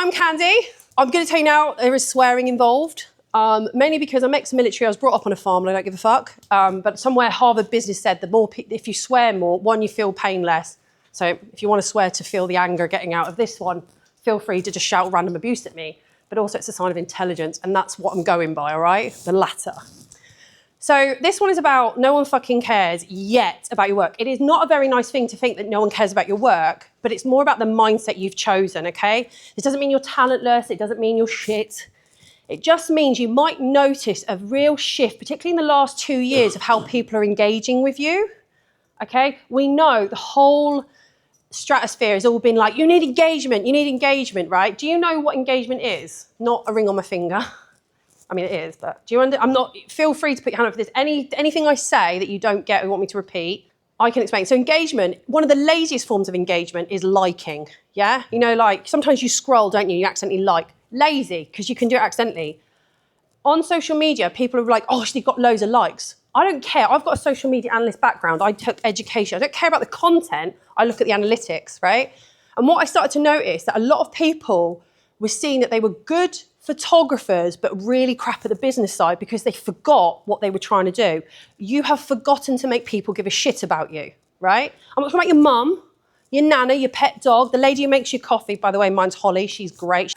I'm Khandie. I'm going to tell you now, there is swearing involved. Mainly because I'm ex-military, I was brought up on a farm and I don't give a fuck. But somewhere Harvard Business said if you swear more, one, you feel pain less. So if you want to swear to feel the anger getting out of this one, feel free to just shout random abuse at me. But also it's a sign of intelligence, and that's what I'm going by, all right? The latter. So this one is about no one fucking cares yet about your work. It is not a very nice thing to think that no one cares about your work, but it's more about the mindset you've chosen, okay? This doesn't mean you're talentless, it doesn't mean you're shit. It just means you might notice a real shift, particularly in the last 2 years, of how people are engaging with you, okay? We know the whole stratosphere has all been like, you need engagement, right? Do you know what engagement is? Not a ring on my finger. I mean, it is, but do you feel free to put your hand up for this. Anything I say that you don't get or want me to repeat, I can explain. So engagement, one of the laziest forms of engagement is liking, yeah? You know, like, sometimes you scroll, don't you? You accidentally like. Lazy, because you can do it accidentally. On social media, people are like, oh, she's got loads of likes. I don't care. I've got a social media analyst background. I took education. I don't care about the content. I look at the analytics, right? And what I started to notice, that a lot of people were seeing that they were good photographers, but really crap at the business side because they forgot what they were trying to do. You have forgotten to make people give a shit about you, right? I'm not talking about your mum, your nana, your pet dog, the lady who makes you coffee. By the way, mine's Holly. She's great.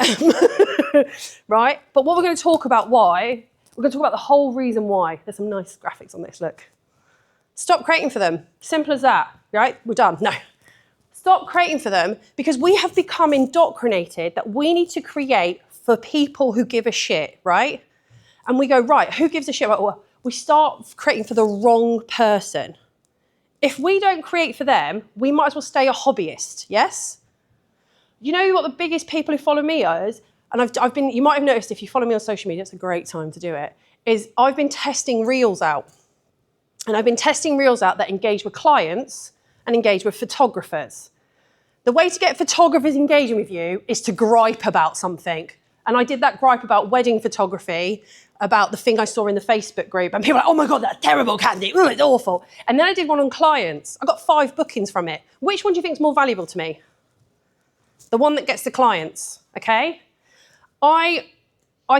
Right? But what we're going to talk about we're going to talk about the whole reason why. There's some nice graphics on this, look. Stop creating for them. Simple as that, right? We're done. No. Stop creating for them, because we have become indoctrinated that we need to create for people who give a shit, right? And we go, right, who gives a shit? Well, we start creating for the wrong person. If we don't create for them, we might as well stay a hobbyist, yes? You know what the biggest people who follow me is? And I've been, you might have noticed if you follow me on social media, it's a great time to do it, is I've been testing reels out. And I've been testing reels out that engage with clients and engage with photographers. The way to get photographers engaging with you is to gripe about something. And I did that gripe about wedding photography, about the thing I saw in the Facebook group. And people were like, oh my God, that's terrible, Khandie. Ooh, it's awful. And then I did one on clients. I got 5 bookings from it. Which one do you think is more valuable to me? The one that gets the clients, okay? I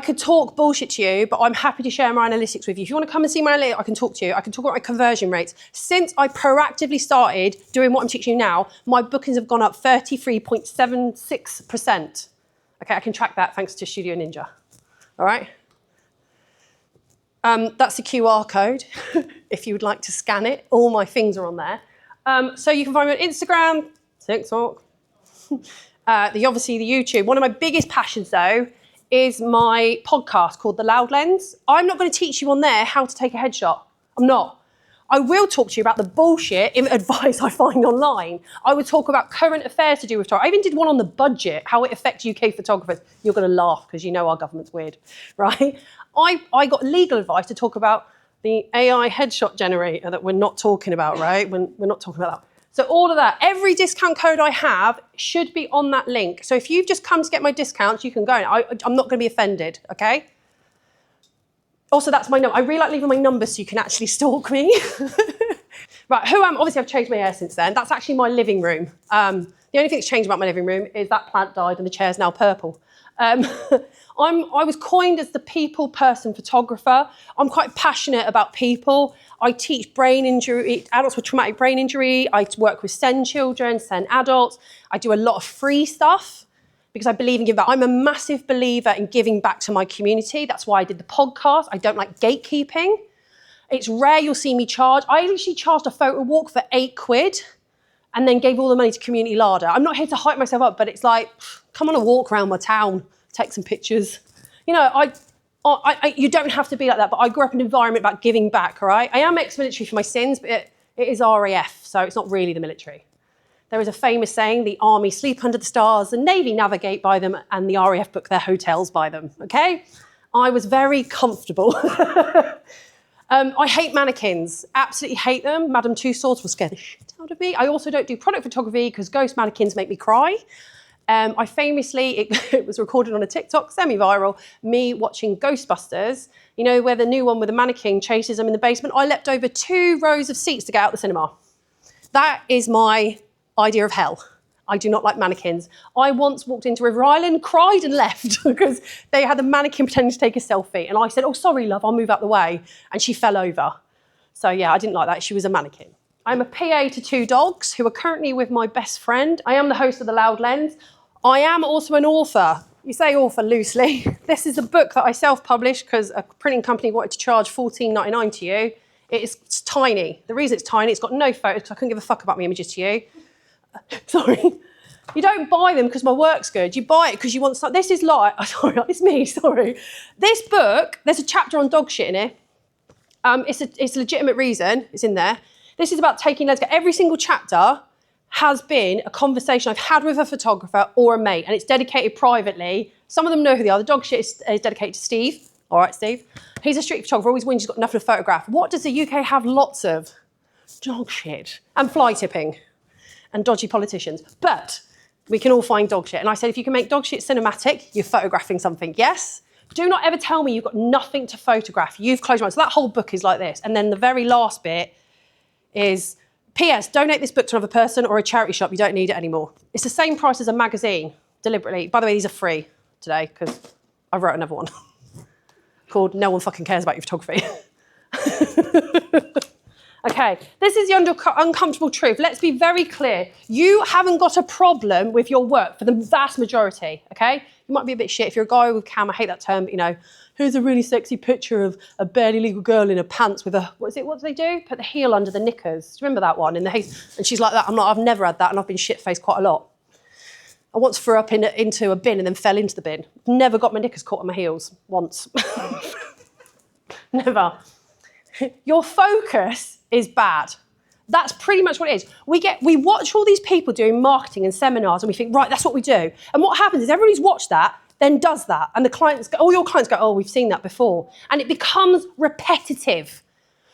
could talk bullshit to you, but I'm happy to share my analytics with you. If you want to come and see my analytics, I can talk to you. I can talk about my conversion rates. Since I proactively started doing what I'm teaching you now, my bookings have gone up 33.76%. Okay, I can track that thanks to Studio Ninja. All right? That's the QR code, if you would like to scan it. All my things are on there. So you can find me on Instagram, TikTok, obviously the YouTube. One of my biggest passions, though, is my podcast called The Loud Lens. I'm not going to teach you on there how to take a headshot. I'm not. I will talk to you about the bullshit advice I find online. I would talk about current affairs to do with photography. I even did one on the budget, how it affects UK photographers. You're going to laugh because you know our government's weird, right? I got legal advice to talk about the AI headshot generator that we're not talking about, right? We're not talking about that. So all of that, every discount code I have should be on that link. So if you've just come to get my discounts, you can go. I'm not going to be offended, okay? Also, that's my number. I really like leaving my number so you can actually stalk me. Right, who am I? Obviously, I've changed my hair since then. That's actually my living room. The only thing that's changed about my living room is that plant died and the chair's now purple. I was coined as the people person photographer. I'm quite passionate about people. I teach brain injury, adults with traumatic brain injury. I work with SEND children, SEND adults. I do a lot of free stuff because I believe in giving back. I'm a massive believer in giving back to my community. That's why I did the podcast. I don't like gatekeeping. It's rare you'll see me charge. I literally charged a photo walk for £8 and then gave all the money to Community Larder. I'm not here to hype myself up, but it's like, come on a walk around my town, take some pictures. You know, you don't have to be like that, but I grew up in an environment about giving back, all right? I am ex-military for my sins, but it is RAF, so it's not really the military. There is a famous saying, the army sleep under the stars, the navy navigate by them, and the RAF book their hotels by them, okay? I was very comfortable. I hate mannequins, absolutely hate them. Madame Tussauds will scare the shit out of me. I also don't do product photography because ghost mannequins make me cry. I famously, it was recorded on a TikTok, semi-viral, me watching Ghostbusters, you know, where the new one with the mannequin chases them in the basement. I leapt over 2 rows of seats to get out the cinema. That is my idea of hell. I do not like mannequins. I once walked into River Island, cried and left because they had a mannequin pretending to take a selfie. And I said, oh, sorry, love, I'll move out the way. And she fell over. So yeah, I didn't like that. She was a mannequin. I'm a PA to 2 dogs who are currently with my best friend. I am the host of The Loud Lens. I am also an author. You say author loosely. This is a book that I self-published because a printing company wanted to charge $14.99 to you. It's tiny. The reason it's tiny, it's got no photos because I couldn't give a fuck about my images to you. Sorry. You don't buy them because my work's good. You buy it because you want something. This is like, sorry, it's me, sorry. This book, there's a chapter on dog shit in it. It's a legitimate reason, it's in there. This is about taking Lesga. Every single chapter has been a conversation I've had with a photographer or a mate, and it's dedicated privately. Some of them know who they are. The dog shit is dedicated to Steve. All right, Steve. He's a street photographer, always wins, he's got nothing to photograph. What does the UK have lots of? Dog shit. And fly tipping. And dodgy politicians. But we can all find dog shit. And I said, if you can make dog shit cinematic, you're photographing something. Yes? Do not ever tell me you've got nothing to photograph. You've closed your eyes. So that whole book is like this. And then the very last bit is, P.S. donate this book to another person or a charity shop. You don't need it anymore. It's the same price as a magazine, deliberately. By the way, these are free today because I wrote another one called No One Fucking Cares About Your Photography. Okay, this is the uncomfortable truth. Let's be very clear. You haven't got a problem with your work for the vast majority, okay? You might be a bit shit. If you're a guy with cam, I hate that term, but you know, here's a really sexy picture of a barely legal girl in her pants with a, what do they do? Put the heel under the knickers. Do you remember that one? In the and she's like that. I've never had that, and I've been shit-faced quite a lot. I once threw up into a bin and then fell into the bin. Never got my knickers caught on my heels, once. Never. Your focus is bad. That's pretty much what it is. We watch all these people doing marketing and seminars and we think, right, that's what we do. And what happens is everybody who's watched that then does that. And the clients, all your clients go, oh, we've seen that before. And it becomes repetitive.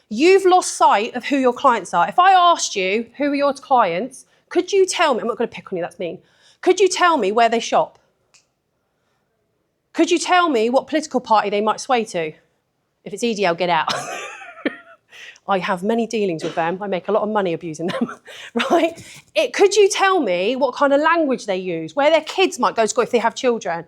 You've lost sight of who your clients are. If I asked you who are your clients, could you tell me, I'm not going to pick on you, that's mean. Could you tell me where they shop? Could you tell me what political party they might sway to? If it's EDL, get out. I have many dealings with them. I make a lot of money abusing them, right? Could you tell me what kind of language they use, where their kids might go to school if they have children?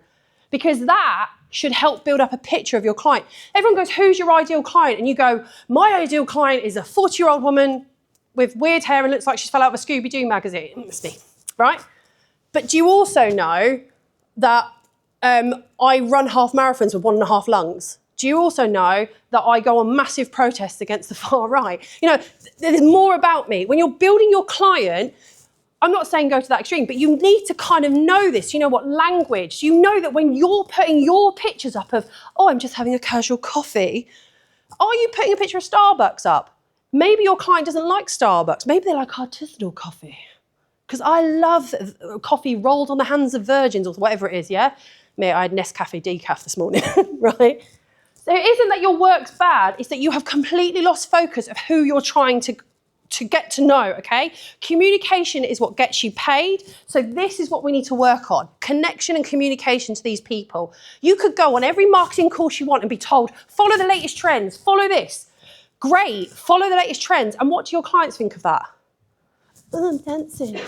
Because that should help build up a picture of your client. Everyone goes, who's your ideal client? And you go, my ideal client is a 40-year-old woman with weird hair and looks like she's fell out of a Scooby-Doo magazine. It must be, right? But do you also know that I run half marathons with 1.5 lungs? Do you also know that I go on massive protests against the far right? You know, there's more about me. When you're building your client, I'm not saying go to that extreme, but you need to kind of know this. You know what language? You know that when you're putting your pictures up of, oh, I'm just having a casual coffee, are you putting a picture of Starbucks up? Maybe your client doesn't like Starbucks. Maybe they like artisanal coffee. Because I love coffee rolled on the hands of virgins or whatever it is, yeah? Mate, I had Nescafe decaf this morning, right? So it isn't that your work's bad, it's that you have completely lost focus of who you're trying to get to know, okay? Communication is what gets you paid, so this is what we need to work on. Connection and communication to these people. You could go on every marketing course you want and be told, follow the latest trends, follow this. Great, follow the latest trends, and what do your clients think of that? Oh, I'm dancing.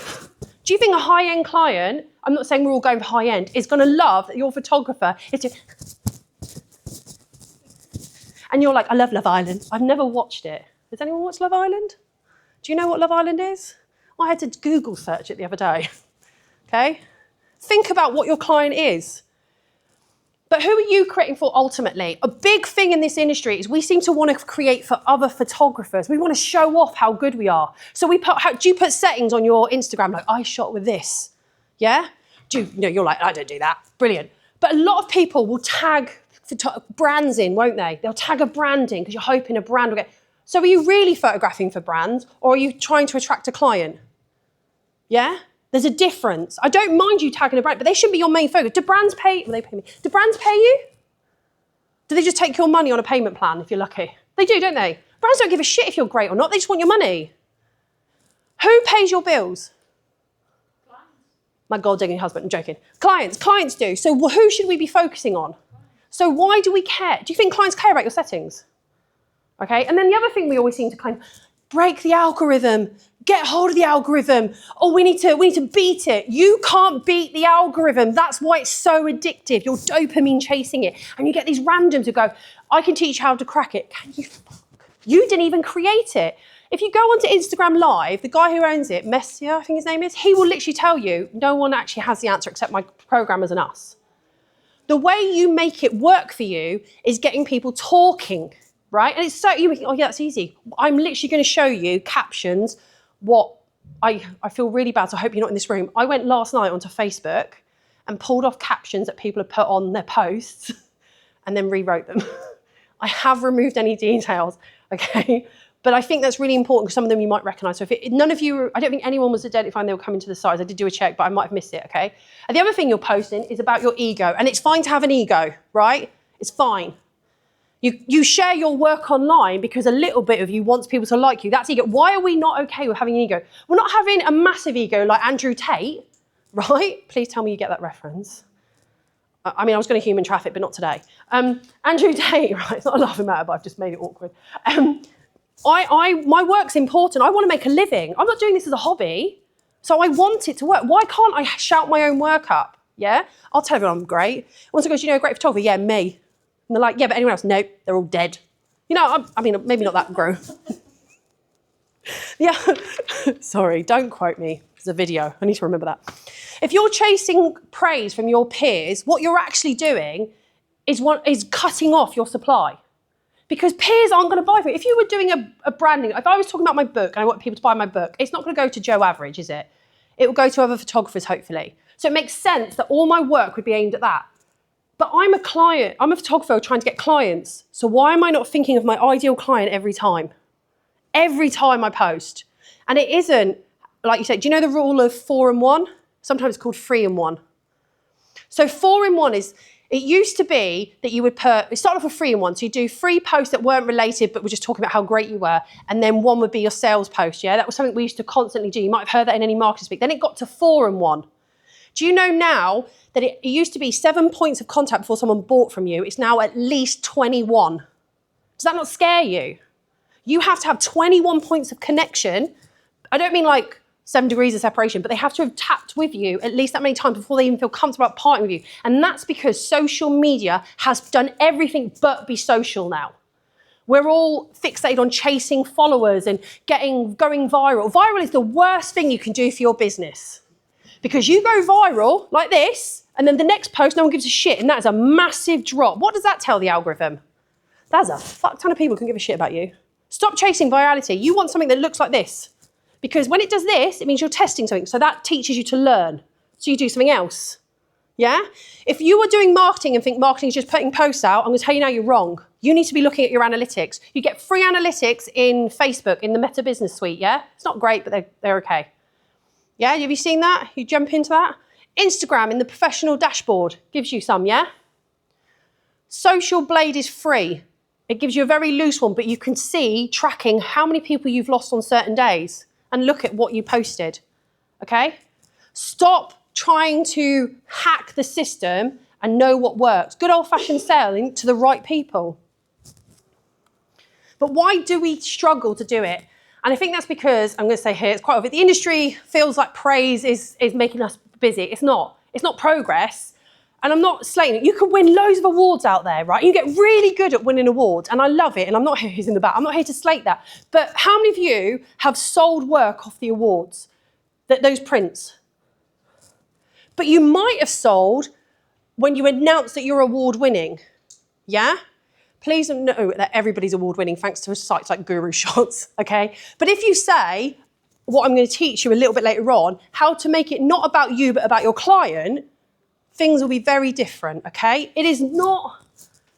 Do you think a high-end client, I'm not saying we're all going for high-end, is gonna love that your photographer is just... And you're like, I love Love Island. I've never watched it. Has anyone watched Love Island? Do you know what Love Island is? I had to Google search it the other day, okay? Think about what your client is. But who are you creating for ultimately? A big thing in this industry is we seem to want to create for other photographers. We want to show off how good we are. So do you put settings on your Instagram like, I shot with this, yeah? You're like, I don't do that. Brilliant. But a lot of people will tag brands in, won't they? They'll tag a brand in because you're hoping a brand will get... So are you really photographing for brands or are you trying to attract a client? Yeah? There's a difference. I don't mind you tagging a brand, but they shouldn't be your main focus. Do brands pay? Well, they pay me. Do brands pay you? Do they just take your money on a payment plan if you're lucky? They do, don't they? Brands don't give a shit if you're great or not. They just want your money. Who pays your bills? Clients. My gold-digging husband, I'm joking. Clients do. So who should we be focusing on? So why do we care? Do you think clients care about your settings? Okay, and then the other thing we always seem to kind of break the algorithm, Get hold of the algorithm. Oh, we need to beat it. You can't beat the algorithm. That's why it's so addictive. You're dopamine chasing it. And you get these randoms who go, I can teach you how to crack it. Can you fuck? You didn't even create it. If you go onto Instagram Live, the guy who owns it, Messier, I think his name is, he will literally tell you, no one actually has the answer except my programmers and us. The way you make it work for you is getting people talking, right? And it's so, you think, oh yeah, that's easy. I'm literally going to show you captions, what I feel really bad, so I hope you're not in this room. I went last night onto Facebook and pulled off captions that people had put on their posts and then rewrote them. I have removed any details, okay? But I think that's really important because some of them you might recognise. So if none of you, I don't think anyone was identifying they were coming to the sites. I did do a check, but I might have missed it, okay? And the other thing you're posting is about your ego. And it's fine to have an ego, right? It's fine. You share your work online because a little bit of you wants people to like you. That's ego. Why are we not okay with having an ego? We're not having a massive ego like Andrew Tate, right? Please tell me you get that reference. I mean, I was going to human traffic, but not today. Andrew Tate, right? It's not a laughing matter, but I've just made it awkward. My work's important. I want to make a living. I'm not doing this as a hobby, so I want it to work. Why can't I shout my own work up? Yeah? I'll tell everyone I'm great. Once I go, you know, a great photographer? Yeah, me. And they're like, yeah, but anyone else? No, they're all dead. You know, I mean, maybe not that grown. Yeah, sorry, don't quote me. It's a video. I need to remember that. If you're chasing praise from your peers, what you're actually doing is cutting off your supply. Because peers aren't going to buy for it. If you were doing a branding, if I was talking about my book and I want people to buy my book, it's not going to go to Joe Average, is it? It will go to other photographers, hopefully. So it makes sense that all my work would be aimed at that. But I'm a client. I'm a photographer trying to get clients. So why am I not thinking of my ideal client every time? Every time I post. And it isn't, like you said, do you know the rule of 4 and 1? Sometimes it's called 3 and 1. So 4 and 1 is, it used to be that you would it started off with 3 and 1. So you do 3 posts that weren't related, but were just talking about how great you were. And then 1 would be your sales post, yeah? That was something we used to constantly do. You might have heard that in any marketing speak. Then it got to 4 and 1. Do you know now that it used to be 7 points of contact before someone bought from you? It's now at least 21. Does that not scare you? You have to have 21 points of connection. I don't mean like 7 degrees of separation, but they have to have tapped with you at least that many times before they even feel comfortable about parting with you. And that's because social media has done everything but be social now. We're all fixated on chasing followers and going viral. Viral is the worst thing you can do for your business. Because you go viral like this, and then the next post, no one gives a shit, and that is a massive drop. What does that tell the algorithm? There's a fuck ton of people who can give a shit about you. Stop chasing virality. You want something that looks like this. Because when it does this, it means you're testing something. So that teaches you to learn. So you do something else. Yeah? If you are doing marketing and think marketing is just putting posts out, I'm going to tell you now you're wrong. You need to be looking at your analytics. You get free analytics in Facebook, in the Meta Business Suite, yeah? It's not great, but they're okay. Yeah, have you seen that? You jump into that? Instagram in the professional dashboard gives you some, yeah? Social Blade is free. It gives you a very loose one, but you can see tracking how many people you've lost on certain days and look at what you posted, okay? Stop trying to hack the system and know what works. Good old-fashioned selling to the right people. But why do we struggle to do it? And I think that's because, I'm going to say here, it's quite obvious. The industry feels like praise is making us busy. It's not. It's not progress. And I'm not slating it. You can win loads of awards out there, right? You get really good at winning awards, and I love it. And I'm not here, who's in the back. I'm not here to slate that. But how many of you have sold work off the awards, those prints? But you might have sold when you announced that you're award winning, yeah? Please don't know that everybody's award winning thanks to sites like Guru Shots, okay? But if you say, what I'm going to teach you a little bit later on, how to make it not about you but about your client, things will be very different, okay? It is not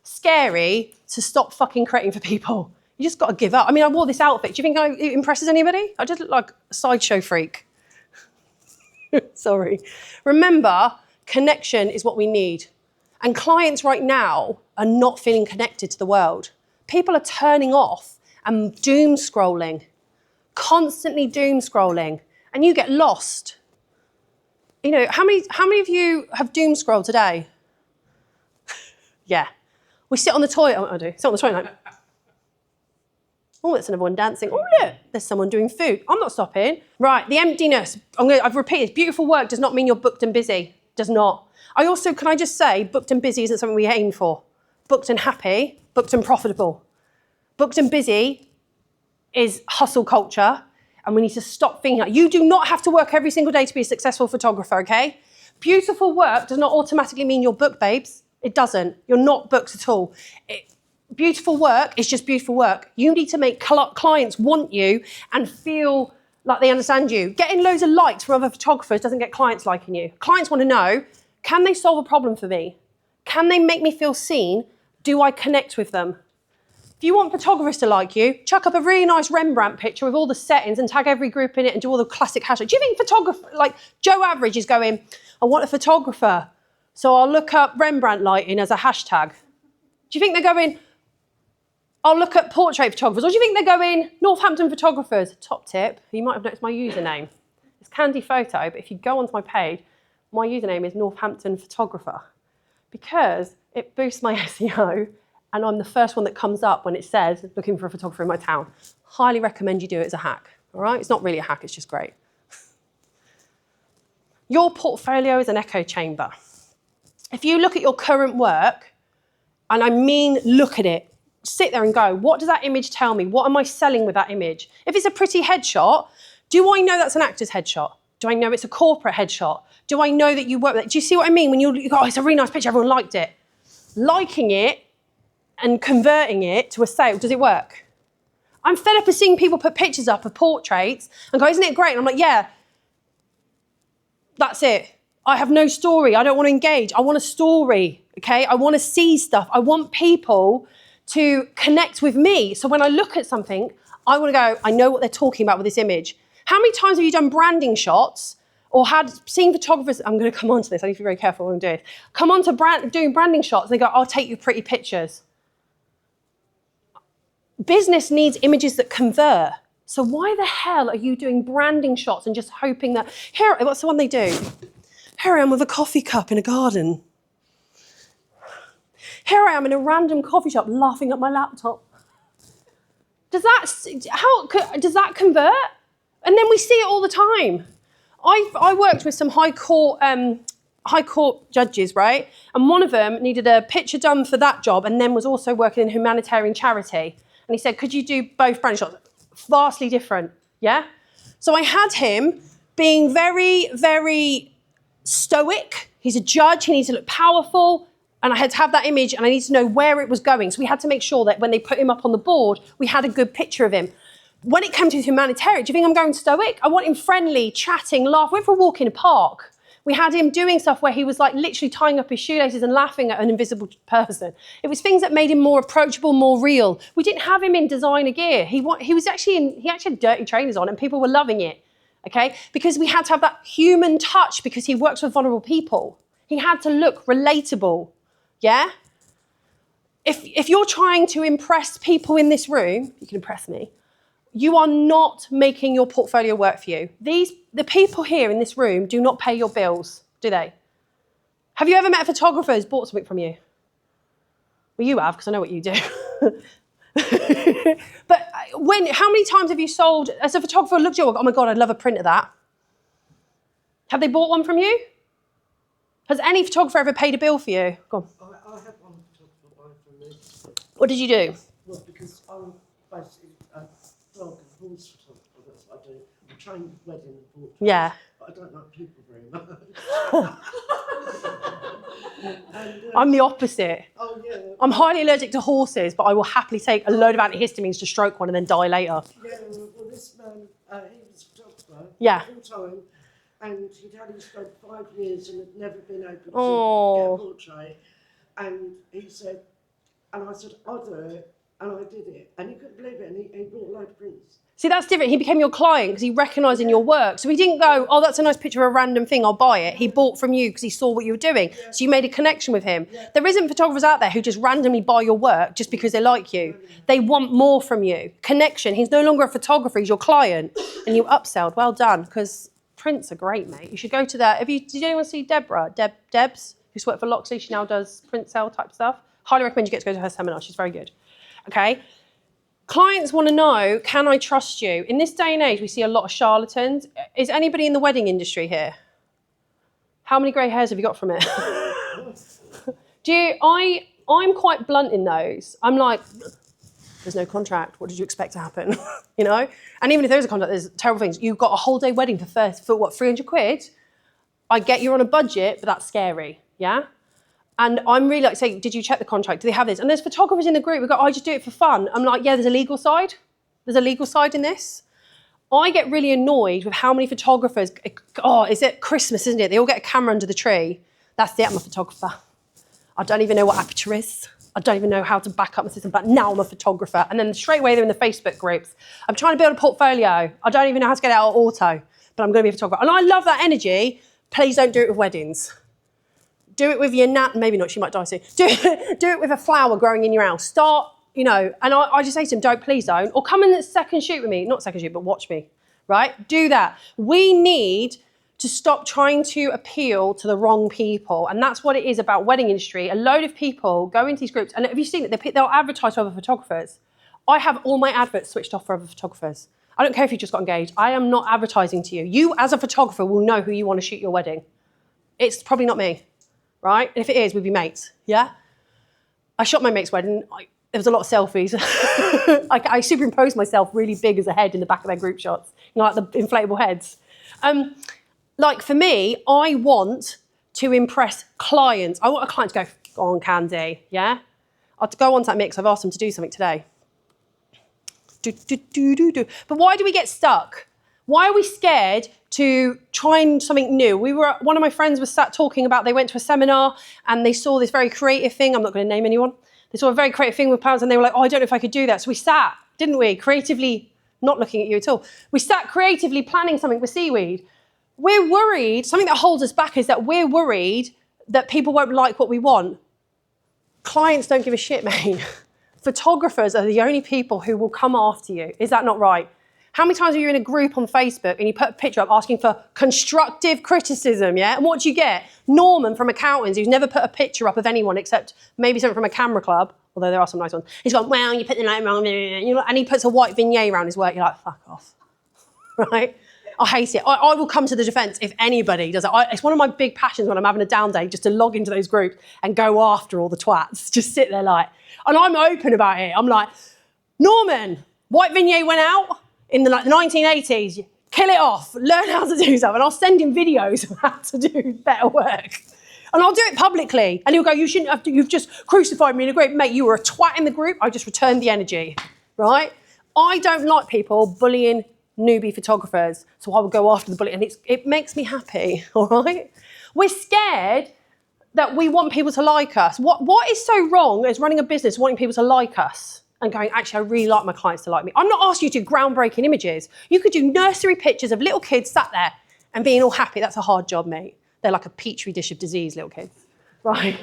scary to stop fucking creating for people. You just got to give up. I mean, I wore this outfit. Do you think it impresses anybody? I just look like a sideshow freak. Sorry. Remember, connection is what we need. And clients right now are not feeling connected to the world. People are turning off and doom scrolling, constantly doom scrolling, and you get lost. You know, how many of you have doom scrolled today? Yeah. We sit on the toilet. Oh, I do. Sit on the toilet. Oh, there's another one dancing. Oh, look, there's someone doing food. I'm not stopping. Right, the emptiness. I've repeated, beautiful work does not mean you're booked and busy. Does not. Can I just say, booked and busy isn't something we aim for. Booked and happy, booked and profitable. Booked and busy is hustle culture, and we need to stop thinking like, you do not have to work every single day to be a successful photographer, okay? Beautiful work does not automatically mean you're booked, babes. It doesn't. You're not booked at all. Beautiful work is just beautiful work. You need to make clients want you and feel like they understand you. Getting loads of likes from other photographers doesn't get clients liking you. Clients want to know, can they solve a problem for me? Can they make me feel seen? Do I connect with them? If you want photographers to like you, chuck up a really nice Rembrandt picture with all the settings and tag every group in it and do all the classic hashtags. Do you think like Joe Average is going, I want a photographer, so I'll look up Rembrandt lighting as a hashtag? Do you think they're going, I'll look at portrait photographers? Or do you think they're going, Northampton photographers? Top tip, you might have noticed my username. It's Khandie Photo, but if you go onto my page, my username is Northampton Photographer because it boosts my SEO and I'm the first one that comes up when it says looking for a photographer in my town. Highly recommend you do it as a hack, all right? It's not really a hack, it's just great. Your portfolio is an echo chamber. If you look at your current work, and I mean look at it, sit there and go, what does that image tell me? What am I selling with that image? If it's a pretty headshot, do I know that's an actor's headshot? Do I know it's a corporate headshot? Do I know that you work with it? Do you see what I mean? When you go, oh, it's a really nice picture, everyone liked it. Liking it and converting it to a sale, does it work? I'm fed up of seeing people put pictures up of portraits and go, isn't it great? And I'm like, yeah, that's it. I have no story. I don't want to engage. I want a story, okay? I want to see stuff. I want people to connect with me. So when I look at something, I want to go, I know what they're talking about with this image. How many times have you done branding shots or seen photographers? I'm going to come on to this. I need to be very careful when I'm doing it. Come on to doing branding shots and they go, I'll take you pretty pictures. Business needs images that convert. So why the hell are you doing branding shots and just hoping that, here, what's the one they do? Here I am with a coffee cup in a garden. Here I am in a random coffee shop laughing at my laptop. Does that convert? And then we see it all the time. I worked with some high court judges, right? And one of them needed a picture done for that job and then was also working in a humanitarian charity. And he said, could you do both branding shots? Vastly different, yeah? So I had him being very, very stoic. He's a judge, he needs to look powerful. And I had to have that image and I need to know where it was going. So we had to make sure that when they put him up on the board, we had a good picture of him. When it came to humanitarian, do you think I'm going stoic? I want him friendly, chatting, laugh. We went for a walk in a park. We had him doing stuff where he was like literally tying up his shoelaces and laughing at an invisible person. It was things that made him more approachable, more real. We didn't have him in designer gear. He actually had dirty trainers on and people were loving it, okay? Because we had to have that human touch because he works with vulnerable people. He had to look relatable, yeah? If you're trying to impress people in this room, you can impress me, you are not making your portfolio work for you. The people here in this room do not pay your bills, do they? Have you ever met a photographer who's bought something from you? Well, you have, because I know what you do. But how many times have you sold, as a photographer looked at you, oh my God, I'd love a print of that. Have they bought one from you? Has any photographer ever paid a bill for you? Go on. I had one photographer buy from me. What did you do? Well, because I'm basically a dog and horse photographer, that's what I do. I train wedding and portraits. Yeah. But I don't like people very much. I'm the opposite. Oh, yeah. I'm highly allergic to horses, but I will happily take a load of antihistamines to stroke one and then die later. Yeah, well, this man, he was a photographer. Yeah. Full time. And he'd had his stroke 5 years and had never been able to get a portrait. And he said, and I said, I'll do it. And I did it. And he couldn't believe it. And he bought a load of prints. See, that's different. He became your client because he recognised in your work. So he didn't go, oh, that's a nice picture of a random thing, I'll buy it. He bought from you because he saw what you were doing. Yeah. So you made a connection with him. Yeah. There isn't photographers out there who just randomly buy your work just because they like you. They want more from you. Connection. He's no longer a photographer, he's your client. And you upselled. Well done. Because prints are great, mate. You should go to that. Did anyone see Deborah? Debs, who's worked for Loxley? She now does print sale type stuff. Highly recommend you get to go to her seminar. She's very good. Okay. Clients want to know, can I trust you? In this day and age, we see a lot of charlatans. Is anybody in the wedding industry here? How many grey hairs have you got from it? I'm quite blunt in those. I'm like, there's no contract. What did you expect to happen? You know? And even if there is a contract, there's terrible things. You've got a whole day wedding for what, 300 quid? I get you're on a budget, but that's scary, yeah? And I'm really like saying, did you check the contract? Do they have this? And there's photographers in the group who go, I just do it for fun. I'm like, yeah, there's a legal side. There's a legal side in this. I get really annoyed with how many photographers, is it Christmas, isn't it? They all get a camera under the tree. That's it, I'm a photographer. I don't even know what aperture is. I don't even know how to back up my system, but now I'm a photographer. And then straight away they're in the Facebook groups. I'm trying to build a portfolio. I don't even know how to get it out of auto, but I'm going to be a photographer. And I love that energy. Please don't do it with weddings. Do it with your maybe not, she might die soon. Do it with a flower growing in your house. Start, you know, and I just say to them, please don't. Or come in the second shoot with me. Not second shoot, but watch me, right? Do that. We need to stop trying to appeal to the wrong people. And that's what it is about wedding industry. A load of people go into these groups, and have you seen it? They'll advertise for other photographers. I have all my adverts switched off for other photographers. I don't care if you just got engaged. I am not advertising to you. You, as a photographer, will know who you want to shoot your wedding. It's probably not me, right? And if it is, we'd be mates, yeah? I shot my mate's wedding. There was a lot of selfies. I superimposed myself really big as a head in the back of their group shots, you know, like the inflatable heads. Like for me, I want to impress clients. I want a client to go on, Khandie, yeah? I'll go on to that mix. I've asked them to do something today. But why do we get stuck? Why are we scared to try something new? One of my friends was sat talking about, they went to a seminar and they saw this very creative thing. I'm not going to name anyone. They saw a very creative thing with plants and they were like, I don't know if I could do that. So we sat, didn't we? Creatively, not looking at you at all. We sat creatively planning something with seaweed. We're worried, something that holds us back is that we're worried that people won't like what we want. Clients don't give a shit, mate. Photographers are the only people who will come after you. Is that not right? How many times are you in a group on Facebook and you put a picture up asking for constructive criticism, yeah? And what do you get? Norman from Accountants, who's never put a picture up of anyone except maybe something from a camera club, although there are some nice ones. He's gone, well, you put the light wrong, and he puts a white vignette around his work. You're like, fuck off, right? I hate it. I will come to the defence if anybody does it. It's one of my big passions when I'm having a down day, just to log into those groups and go after all the twats. Just sit there like, and I'm open about it. I'm like, Norman, white vignette went out in the 1980s. Kill it off. Learn how to do stuff. And I'll send him videos of how to do better work. And I'll do it publicly. And he'll go, you shouldn't have to, you've just crucified me in a group. Mate, you were a twat in the group. I just returned the energy, right? I don't like people bullying newbie photographers, so I would go after the bully, and it makes me happy, all right? We're scared that we want people to like us. What is so wrong as running a business, wanting people to like us and going, actually, I really like my clients to like me. I'm not asking you to do groundbreaking images. You could do nursery pictures of little kids sat there and being all happy. That's a hard job, mate. They're like a petri dish of disease, little kids, right?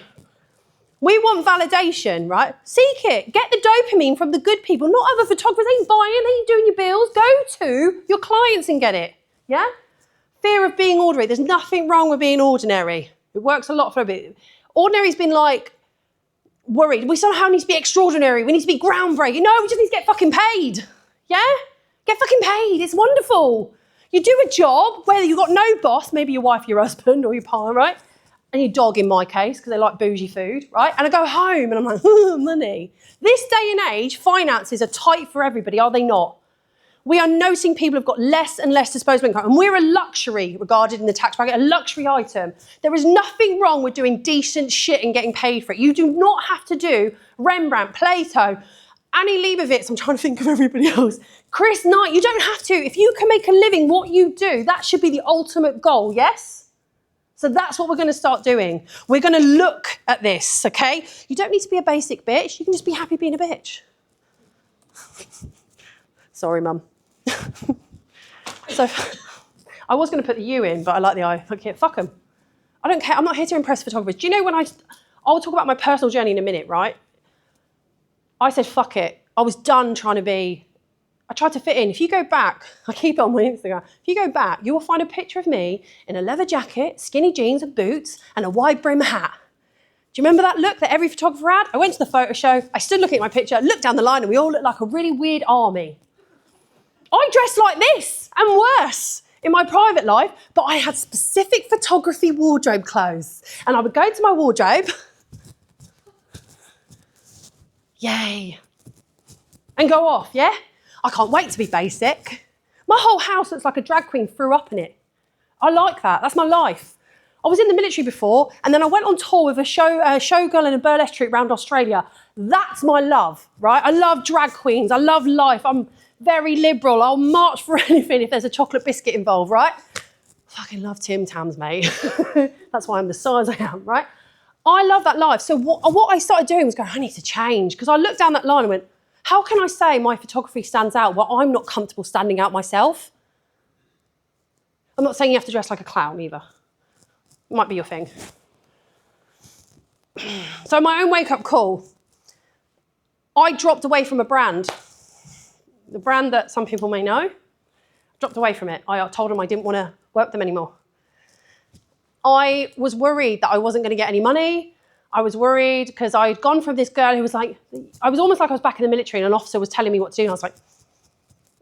We want validation, right? Seek it. Get the dopamine from the good people, not other photographers. They ain't buying, they ain't doing your bills. Go to your clients and get it, yeah? Fear of being ordinary. There's nothing wrong with being ordinary. It works a lot for a bit. Ordinary's been like worried. We somehow need to be extraordinary. We need to be groundbreaking. No, we just need to get fucking paid, yeah? Get fucking paid. It's wonderful. You do a job, whether you've got no boss, maybe your wife, your husband, or your partner, right? And your dog in my case, because they like bougie food, right? And I go home and I'm like, money. This day and age, finances are tight for everybody, are they not? We are noticing people have got less and less disposable income, and we're a luxury regarded in the tax bracket, a luxury item. There is nothing wrong with doing decent shit and getting paid for it. You do not have to do Rembrandt, Plato, Annie Leibovitz, I'm trying to think of everybody else, Chris Knight, you don't have to. If you can make a living what you do, that should be the ultimate goal, yes? So that's what we're going to start doing. We're going to look at this, okay? You don't need to be a basic bitch. You can just be happy being a bitch. Sorry, Mum. So I was going to put the U in, but I like the I. Okay, fuck them. I don't care. I'm not here to impress photographers. Do you know when I'll talk about my personal journey in a minute, right? I said, fuck it. I was done trying to be... I tried to fit in. If you go back, I keep it on my Instagram. If you go back, you will find a picture of me in a leather jacket, skinny jeans and boots, and a wide brim hat. Do you remember that look that every photographer had? I went to the photo show, I stood looking at my picture, looked down the line, and we all looked like a really weird army. I dressed like this and worse in my private life, but I had specific photography wardrobe clothes. And I would go to my wardrobe, yay, and go off, yeah? I can't wait to be basic. My whole house looks like a drag queen threw up in it. I like that, that's my life. I was in the military before, and then I went on tour with a showgirl and a burlesque troupe around Australia. That's my love, right? I love drag queens, I love life. I'm very liberal, I'll march for anything if there's a chocolate biscuit involved, right? Fucking love Tim Tams, mate. That's why I'm the size I am, right? I love that life. So what I started doing was going, I need to change, because I looked down that line and went, how can I say my photography stands out while I'm not comfortable standing out myself? I'm not saying you have to dress like a clown either. It might be your thing. So my own wake-up call, I dropped away from a brand. The brand that some people may know, dropped away from it. I told them I didn't want to work with them anymore. I was worried that I wasn't going to get any money. I was worried because I'd gone from this girl who was like, I was almost like I was back in the military and an officer was telling me what to do. And I was like,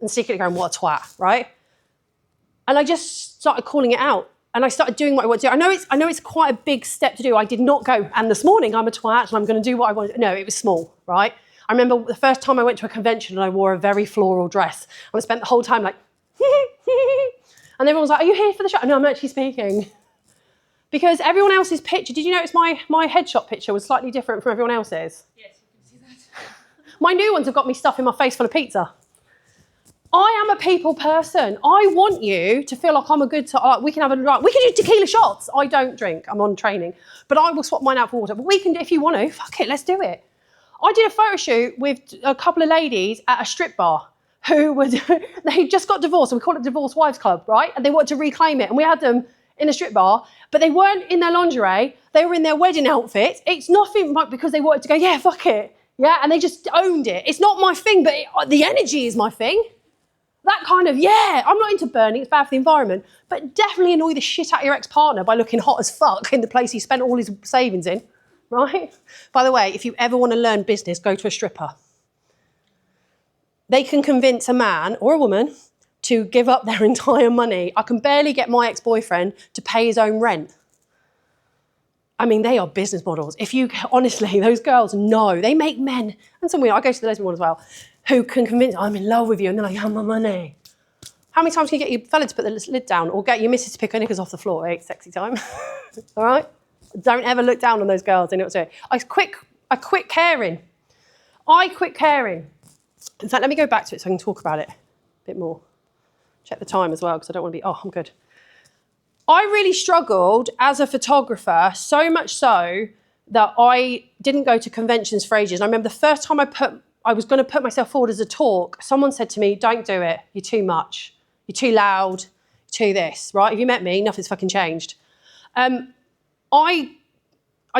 and secretly going, what a twat, right? And I just started calling it out. And I started doing what I want to do. I know it's quite a big step to do. I did not go, and this morning I'm a twat and I'm going to do what I want to do. No, it was small, right? I remember the first time I went to a convention and I wore a very floral dress. And I spent the whole time like, and everyone was like, are you here for the show? No, I'm actually speaking. Because everyone else's picture, did you notice my headshot picture was slightly different from everyone else's? Yes, you can see that. My new ones have got me stuffing my face full of pizza. I am a people person. I want you to feel like I'm a good, we can do tequila shots. I don't drink, I'm on training. But I will swap mine out for water. But we can do, if you want to, fuck it, let's do it. I did a photo shoot with a couple of ladies at a strip bar who were, they just got divorced, and we call it Divorced Wives Club, right? And they wanted to reclaim it. And we had them in a strip bar, but they weren't in their lingerie, they were in their wedding outfits. It's nothing like because they wanted to go, yeah, fuck it. Yeah, and they just owned it. It's not my thing, but the energy is my thing. That kind of, yeah, I'm not into burning, it's bad for the environment, but definitely annoy the shit out of your ex-partner by looking hot as fuck in the place he spent all his savings in, right? By the way, if you ever want to learn business, go to a stripper. They can convince a man or a woman to give up their entire money. I can barely get my ex-boyfriend to pay his own rent. I mean, they are business models. If you, honestly, those girls know, they make men, and some women, I go to the lesbian one as well, who can convince, I'm in love with you, and they're like, have my money. How many times can you get your fella to put the lid down or get your missus to pick her knickers off the floor? It's sexy time. All right? Don't ever look down on those girls. They know what to do. I quit caring. I quit caring. In fact, let me go back to it so I can talk about it a bit more. Check the time as well, because I don't want to be, I'm good. I really struggled as a photographer, so much so that I didn't go to conventions for ages. And I remember the first time I was going to put myself forward as a talk, someone said to me, don't do it, you're too much, you're too loud, you're too this, right? If you met me, nothing's fucking changed. I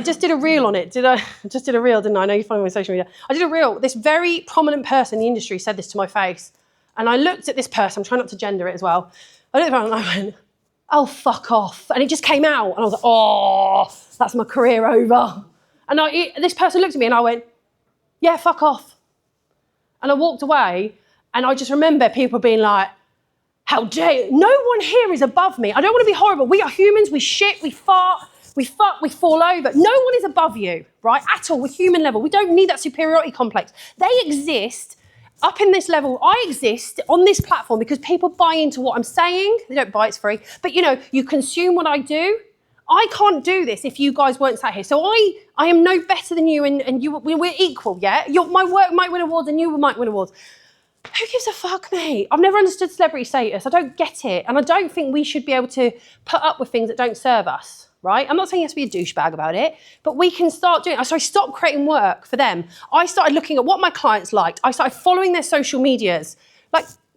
just did a reel on it. I just did a reel, didn't I? I know you follow me on social media. I did a reel. This very prominent person in the industry said this to my face. And I looked at this person, I'm trying not to gender it as well. I looked at her and I went, oh, fuck off. And it just came out. And I was like, oh, that's my career over. And this person looked at me and I went, yeah, fuck off. And I walked away, and I just remember people being like, how dare you? No one here is above me. I don't want to be horrible. We are humans, we shit, we fart, we fuck, we fall over. No one is above you, right? At all, with human level. We don't need that superiority complex. They exist up in this level. I exist on this platform because people buy into what I'm saying. They don't buy, it's free. But you consume what I do. I can't do this if you guys weren't sat here. So I am no better than you, and we're equal, yeah? My work might win awards and you might win awards. Who gives a fuck, mate? I've never understood celebrity status. I don't get it. And I don't think we should be able to put up with things that don't serve us, right? I'm not saying you have to be a douchebag about it, but we can start doing it. So I stopped creating work for them. I started looking at what my clients liked. I started following their social medias.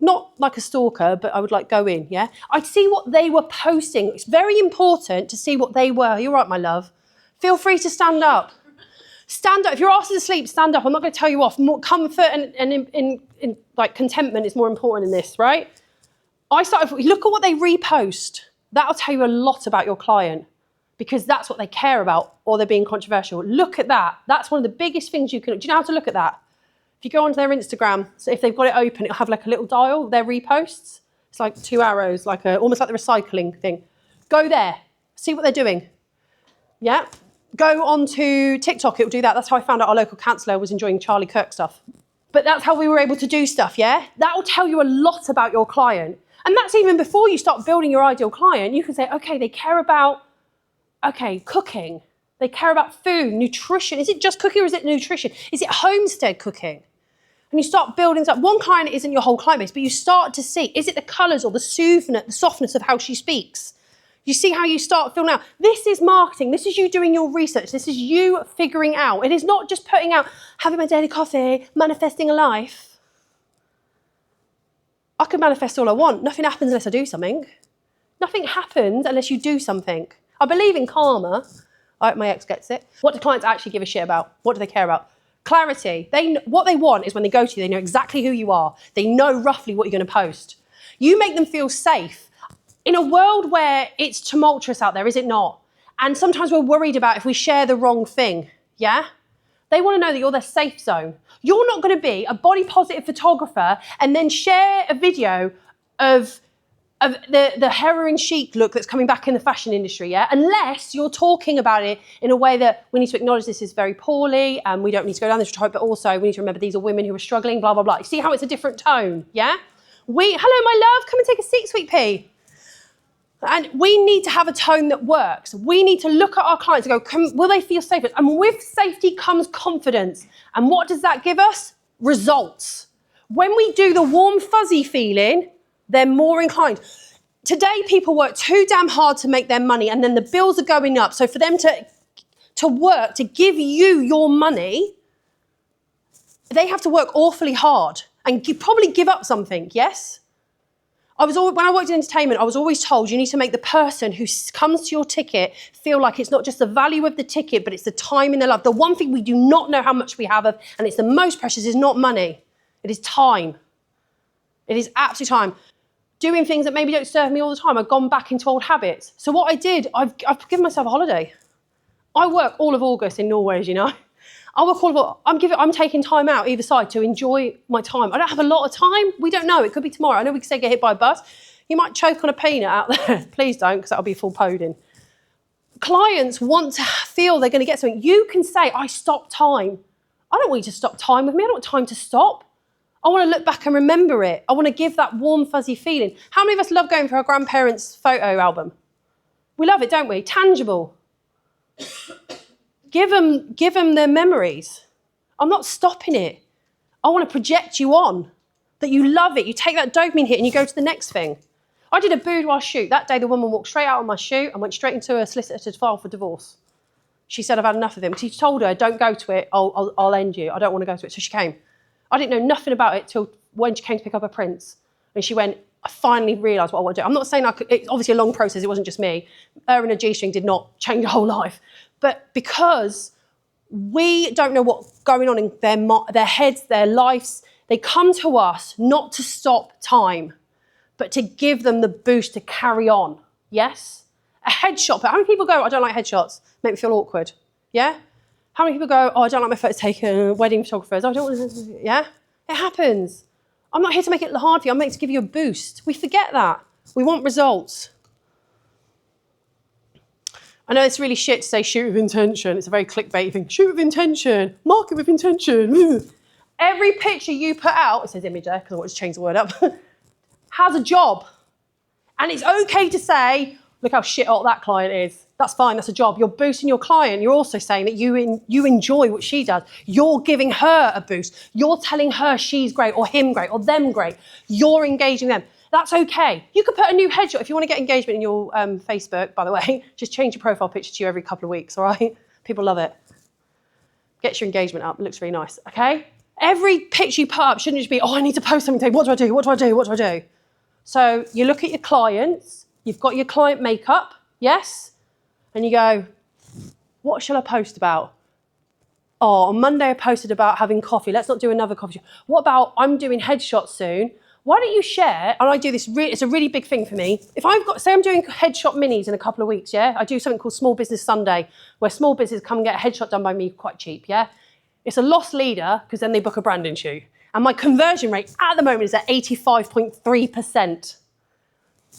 Not like a stalker, but I would go in, yeah? I'd see what they were posting. It's very important to see what they were. You're right, my love. Feel free to stand up. Stand up. If your ass is asleep, stand up. I'm not going to tell you off. More comfort and in contentment is more important in this, right? I started, look at what they repost. That'll tell you a lot about your client. because that's what they care about, or they're being controversial. Look at that. That's one of the biggest things you can, do you know how to look at that? If you go onto their Instagram, so if they've got it open, it'll have like a little dial, their reposts. It's like 2 arrows, like almost like the recycling thing. Go there, see what they're doing. Yeah? Go onto TikTok, it'll do that. That's how I found out our local councillor was enjoying Charlie Kirk stuff. But that's how we were able to do stuff, yeah? That will tell you a lot about your client. And that's even before you start building your ideal client. You can say, okay, they care about, cooking. They care about food, nutrition. Is it just cooking or is it nutrition? Is it homestead cooking? And you start building stuff. One client isn't your whole client base, but you start to see, is it the colours or the softness of how she speaks? You see how you start feeling out. This is marketing. This is you doing your research. This is you figuring out. It is not just putting out, having my daily coffee, manifesting a life. I can manifest all I want. Nothing happens unless I do something. Nothing happens unless you do something. I believe in karma. I hope my ex gets it. What do clients actually give a shit about? What do they care about? Clarity. What they want is when they go to you, they know exactly who you are. They know roughly what you're going to post. You make them feel safe. In a world where it's tumultuous out there, is it not? And sometimes we're worried about if we share the wrong thing, yeah? They want to know that you're their safe zone. You're not going to be a body positive photographer and then share a video of the heroin chic look that's coming back in the fashion industry, yeah? Unless you're talking about it in a way that we need to acknowledge this is very poorly and we don't need to go down this route, but also we need to remember these are women who are struggling, blah, blah, blah. You see how it's a different tone, yeah? Hello, my love, come and take a seat, sweet pea. And we need to have a tone that works. We need to look at our clients and go, will they feel safe? And with safety comes confidence. And what does that give us? Results. When we do the warm, fuzzy feeling, they're more inclined. Today, people work too damn hard to make their money, and then the bills are going up. So for them to work, to give you your money, they have to work awfully hard and probably give up something, yes? When I worked in entertainment, I was always told you need to make the person who comes to your ticket feel like it's not just the value of the ticket, but it's the time in their life. The one thing we do not know how much we have of, and it's the most precious, is not money. It is time. It is absolute time. Doing things that maybe don't serve me all the time. I've gone back into old habits. So what I did, I've given myself a holiday. I work all of August in Norway, as you know. I work all of, I'm taking time out either side to enjoy my time. I don't have a lot of time. We don't know. It could be tomorrow. I know we could say get hit by a bus. You might choke on a peanut out there. Please don't, because that'll be full poding. Clients want to feel they're going to get something. You can say, I stopped time. I don't want you to stop time with me. I don't want time to stop. I want to look back and remember it. I want to give that warm, fuzzy feeling. How many of us love going for our grandparents' photo album? We love it, don't we? Tangible. Give them their memories. I'm not stopping it. I want to project you on, that you love it. You take that dopamine hit and you go to the next thing. I did a boudoir shoot. That day, the woman walked straight out on my shoot and went straight into a solicitor to file for divorce. She said, I've had enough of him. She told her, don't go to it. I'll end you. I don't want to go to it. So she came. I didn't know nothing about it till when she came to pick up her prints. And she went, I finally realised what I want to do. I'm not saying it's obviously a long process. It wasn't just me. Her and a G-string did not change her whole life. But because we don't know what's going on in their heads, their lives, they come to us not to stop time, but to give them the boost to carry on. Yes? A headshot. But how many people go, I don't like headshots, make me feel awkward? Yeah? How many people go, I don't like my photos taken, wedding photographers, I don't want to, yeah? It happens. I'm not here to make it hard for you, I'm here to give you a boost. We forget that. We want results. I know it's really shit to say shoot with intention. It's a very clickbait thing. Shoot with intention, market with intention. Every picture you put out, it says image there, because I want to change the word up, has a job. And it's okay to say, look how shit hot that client is. That's fine, that's a job. You're boosting your client. You're also saying that you enjoy what she does. You're giving her a boost. You're telling her she's great or him great or them great. You're engaging them. That's okay. You could put a new headshot. If you want to get engagement in your Facebook, by the way, just change your profile picture to you every couple of weeks, all right? People love it. Gets your engagement up. It looks really nice, okay? Every picture you put up shouldn't just be, I need to post something today. What do I do? What do I do? What do I do? So you look at your clients. You've got your client makeup, yes? And you go, what shall I post about? Oh, on Monday I posted about having coffee. Let's not do another coffee. What about I'm doing headshots soon? why don't you share, and I do this, it's a really big thing for me. If I've got, say I'm doing headshot minis in a couple of weeks, yeah? I do something called Small Business Sunday, where small businesses come and get a headshot done by me quite cheap, yeah? It's a loss leader, because then they book a branding shoot. And my conversion rate at the moment is at 85.3%.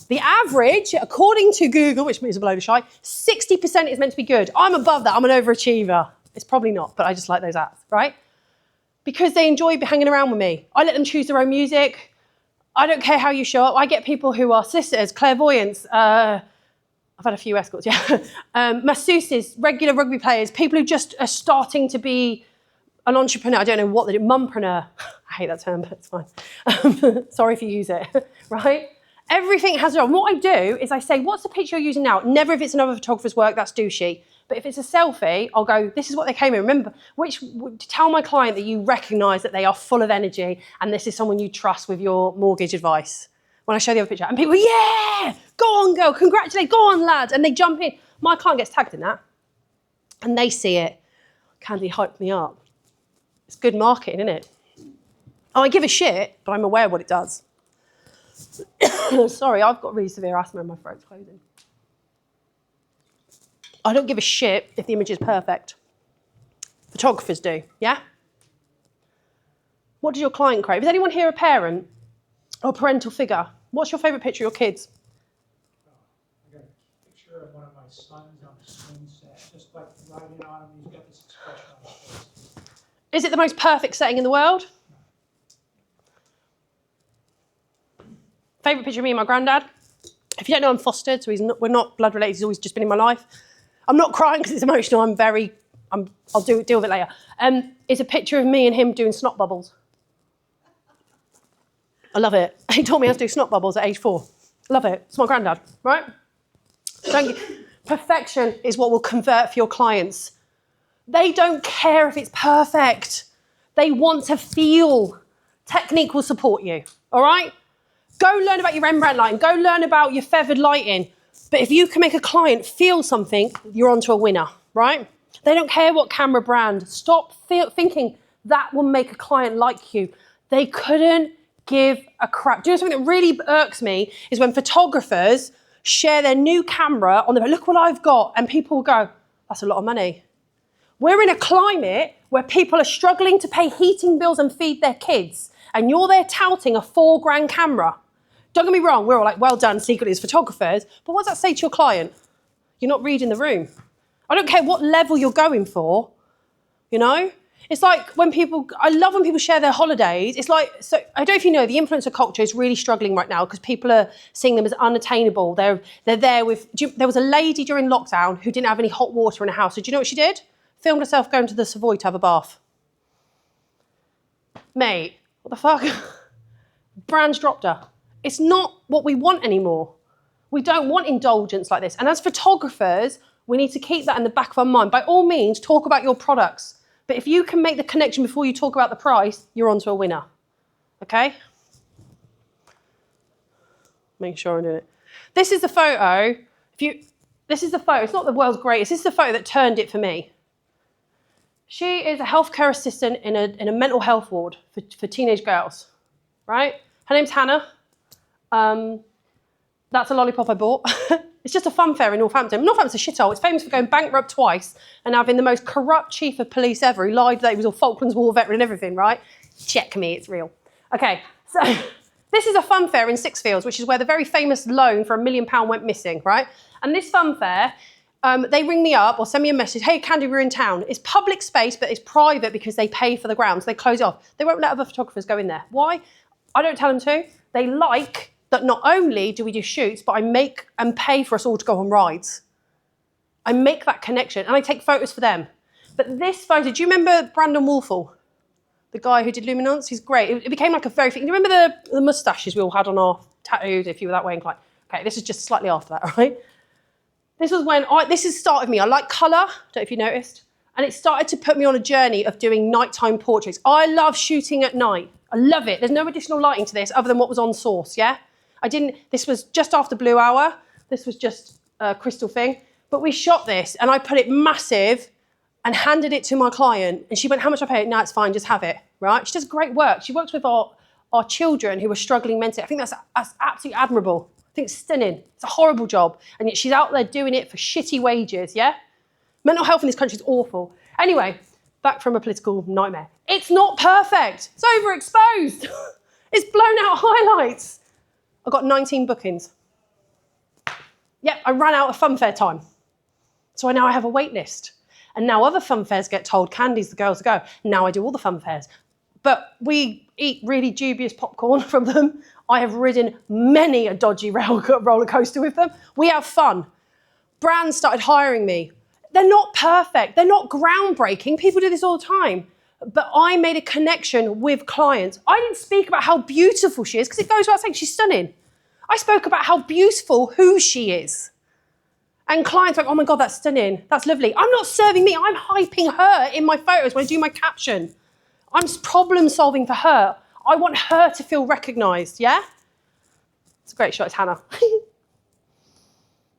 The average, according to Google, which is a load of shite, 60% is meant to be good. I'm above that, I'm an overachiever. It's probably not, but I just like those apps, right? Because they enjoy hanging around with me. I let them choose their own music. I don't care how you show up. I get people who are solicitors, clairvoyants, I've had a few escorts, yeah. Masseuses, regular rugby players, people who just are starting to be an entrepreneur. I don't know what they do, mumpreneur. I hate that term, but it's fine. Sorry if you use it, right? Everything has it on. What I do is I say, what's the picture you're using now? Never if it's another photographer's work, that's douchey. But if it's a selfie, I'll go, this is what they came in. Remember, tell my client that you recognise that they are full of energy and this is someone you trust with your mortgage advice. When I show the other picture, and people, yeah, go on, girl, congratulate, go on, lad. And they jump in. My client gets tagged in that and they see it. Khandie hyped me up. It's good marketing, isn't it? Oh, I give a shit, but I'm aware of what it does. Sorry, I've got really severe asthma and my throat's closing. I don't give a shit if the image is perfect. Photographers do, yeah? What does your client crave? Is anyone here a parent or parental figure? What's your favourite picture of your kids? I got a picture of one of my sons on a swing set, just like riding on him, he's got this expression on his face. Is it the most perfect setting in the world? Favourite picture of me and my granddad? If you don't know, I'm fostered, so we're not blood related, he's always just been in my life. I'm not crying because it's emotional, I'll deal with it later. It's a picture of me and him doing snot bubbles. I love it. He taught me how to do snot bubbles at age 4. Love it. It's my granddad, right? Perfection is what will convert for your clients. They don't care if it's perfect. They want to feel. Technique will support you, all right? Go learn about your Rembrandt lighting. Go learn about your feathered lighting. But if you can make a client feel something, you're onto a winner, right? They don't care what camera brand. Stop thinking that will make a client like you. They couldn't give a crap. Do you know something that really irks me is when photographers share their new camera on the look what I've got, and people go, that's a lot of money. We're in a climate where people are struggling to pay heating bills and feed their kids, and you're there touting a $4,000 camera. Don't get me wrong, we're all like, well done, secretly as photographers, but what does that say to your client? You're not reading the room. I don't care what level you're going for, you know? It's like when people, I love when people share their holidays. It's like, so I don't know if you know, the influencer culture is really struggling right now because people are seeing them as unattainable. They're there with, there was a lady during lockdown who didn't have any hot water in her house. So do you know what she did? Filmed herself going to the Savoy to have a bath. Mate, what the fuck? Brands dropped her. It's not what we want anymore. We don't want indulgence like this. And as photographers, we need to keep that in the back of our mind. By all means, talk about your products. But if you can make the connection before you talk about the price, you're onto a winner. Okay? Make sure I'm doing it. This is the photo. This is the photo. It's not the world's greatest. This is the photo that turned it for me. She is a healthcare assistant in a mental health ward for teenage girls, right? Her name's Hannah. That's a lollipop I bought. It's just a fun fair in Northampton. Northampton's a shithole. It's famous for going bankrupt twice and having the most corrupt chief of police ever. He lied that he was a Falklands War veteran and everything, right? Check me, it's real. Okay, so this is a fun fair in Sixfields, which is where the very famous loan for £1 million went missing, right? And this fun fair, they ring me up or send me a message, hey, Khandie, we're in town. It's public space, but it's private because they pay for the grounds. They close it off. They won't let other photographers go in there. Why? I don't tell them to. They like that not only do we do shoots, but I make and pay for us all to go on rides. I make that connection and I take photos for them. But this photo, do you remember Brandon Wolfall? The guy who did Luminance? He's great. It became like a very thing. Do you remember the moustaches we all had on our tattoos if you were that way inclined? Okay, this is just slightly after that, right? This was when, this has started me. I like colour, don't know if you noticed. And it started to put me on a journey of doing nighttime portraits. I love shooting at night. I love it. There's no additional lighting to this other than what was on source, yeah? This was just after Blue Hour. This was just a crystal thing. But we shot this and I put it massive and handed it to my client. And she went, how much I pay? No, it's fine, just have it, right? She does great work. She works with are children who are struggling mentally. I think that's absolutely admirable. I think it's stunning. It's a horrible job. And yet she's out there doing it for shitty wages, yeah? Mental health in this country is awful. Anyway, back from a political nightmare. It's not perfect. It's overexposed. It's blown out highlights. I got 19 bookings. Yep, I ran out of funfair time. So now I have a wait list. And now other funfairs get told, Khandie's the girl to go. Now I do all the funfairs. But we eat really dubious popcorn from them. I have ridden many a dodgy roller coaster with them. We have fun. Brands started hiring me. They're not perfect. They're not groundbreaking. People do this all the time. But I made a connection with clients. I didn't speak about how beautiful she is, because it goes without saying she's stunning. I spoke about how beautiful who she is. And clients were like, oh my God, that's stunning. That's lovely. I'm not serving me. I'm hyping her in my photos when I do my caption. I'm problem solving for her. I want her to feel recognised, yeah? It's a great shot, it's Hannah.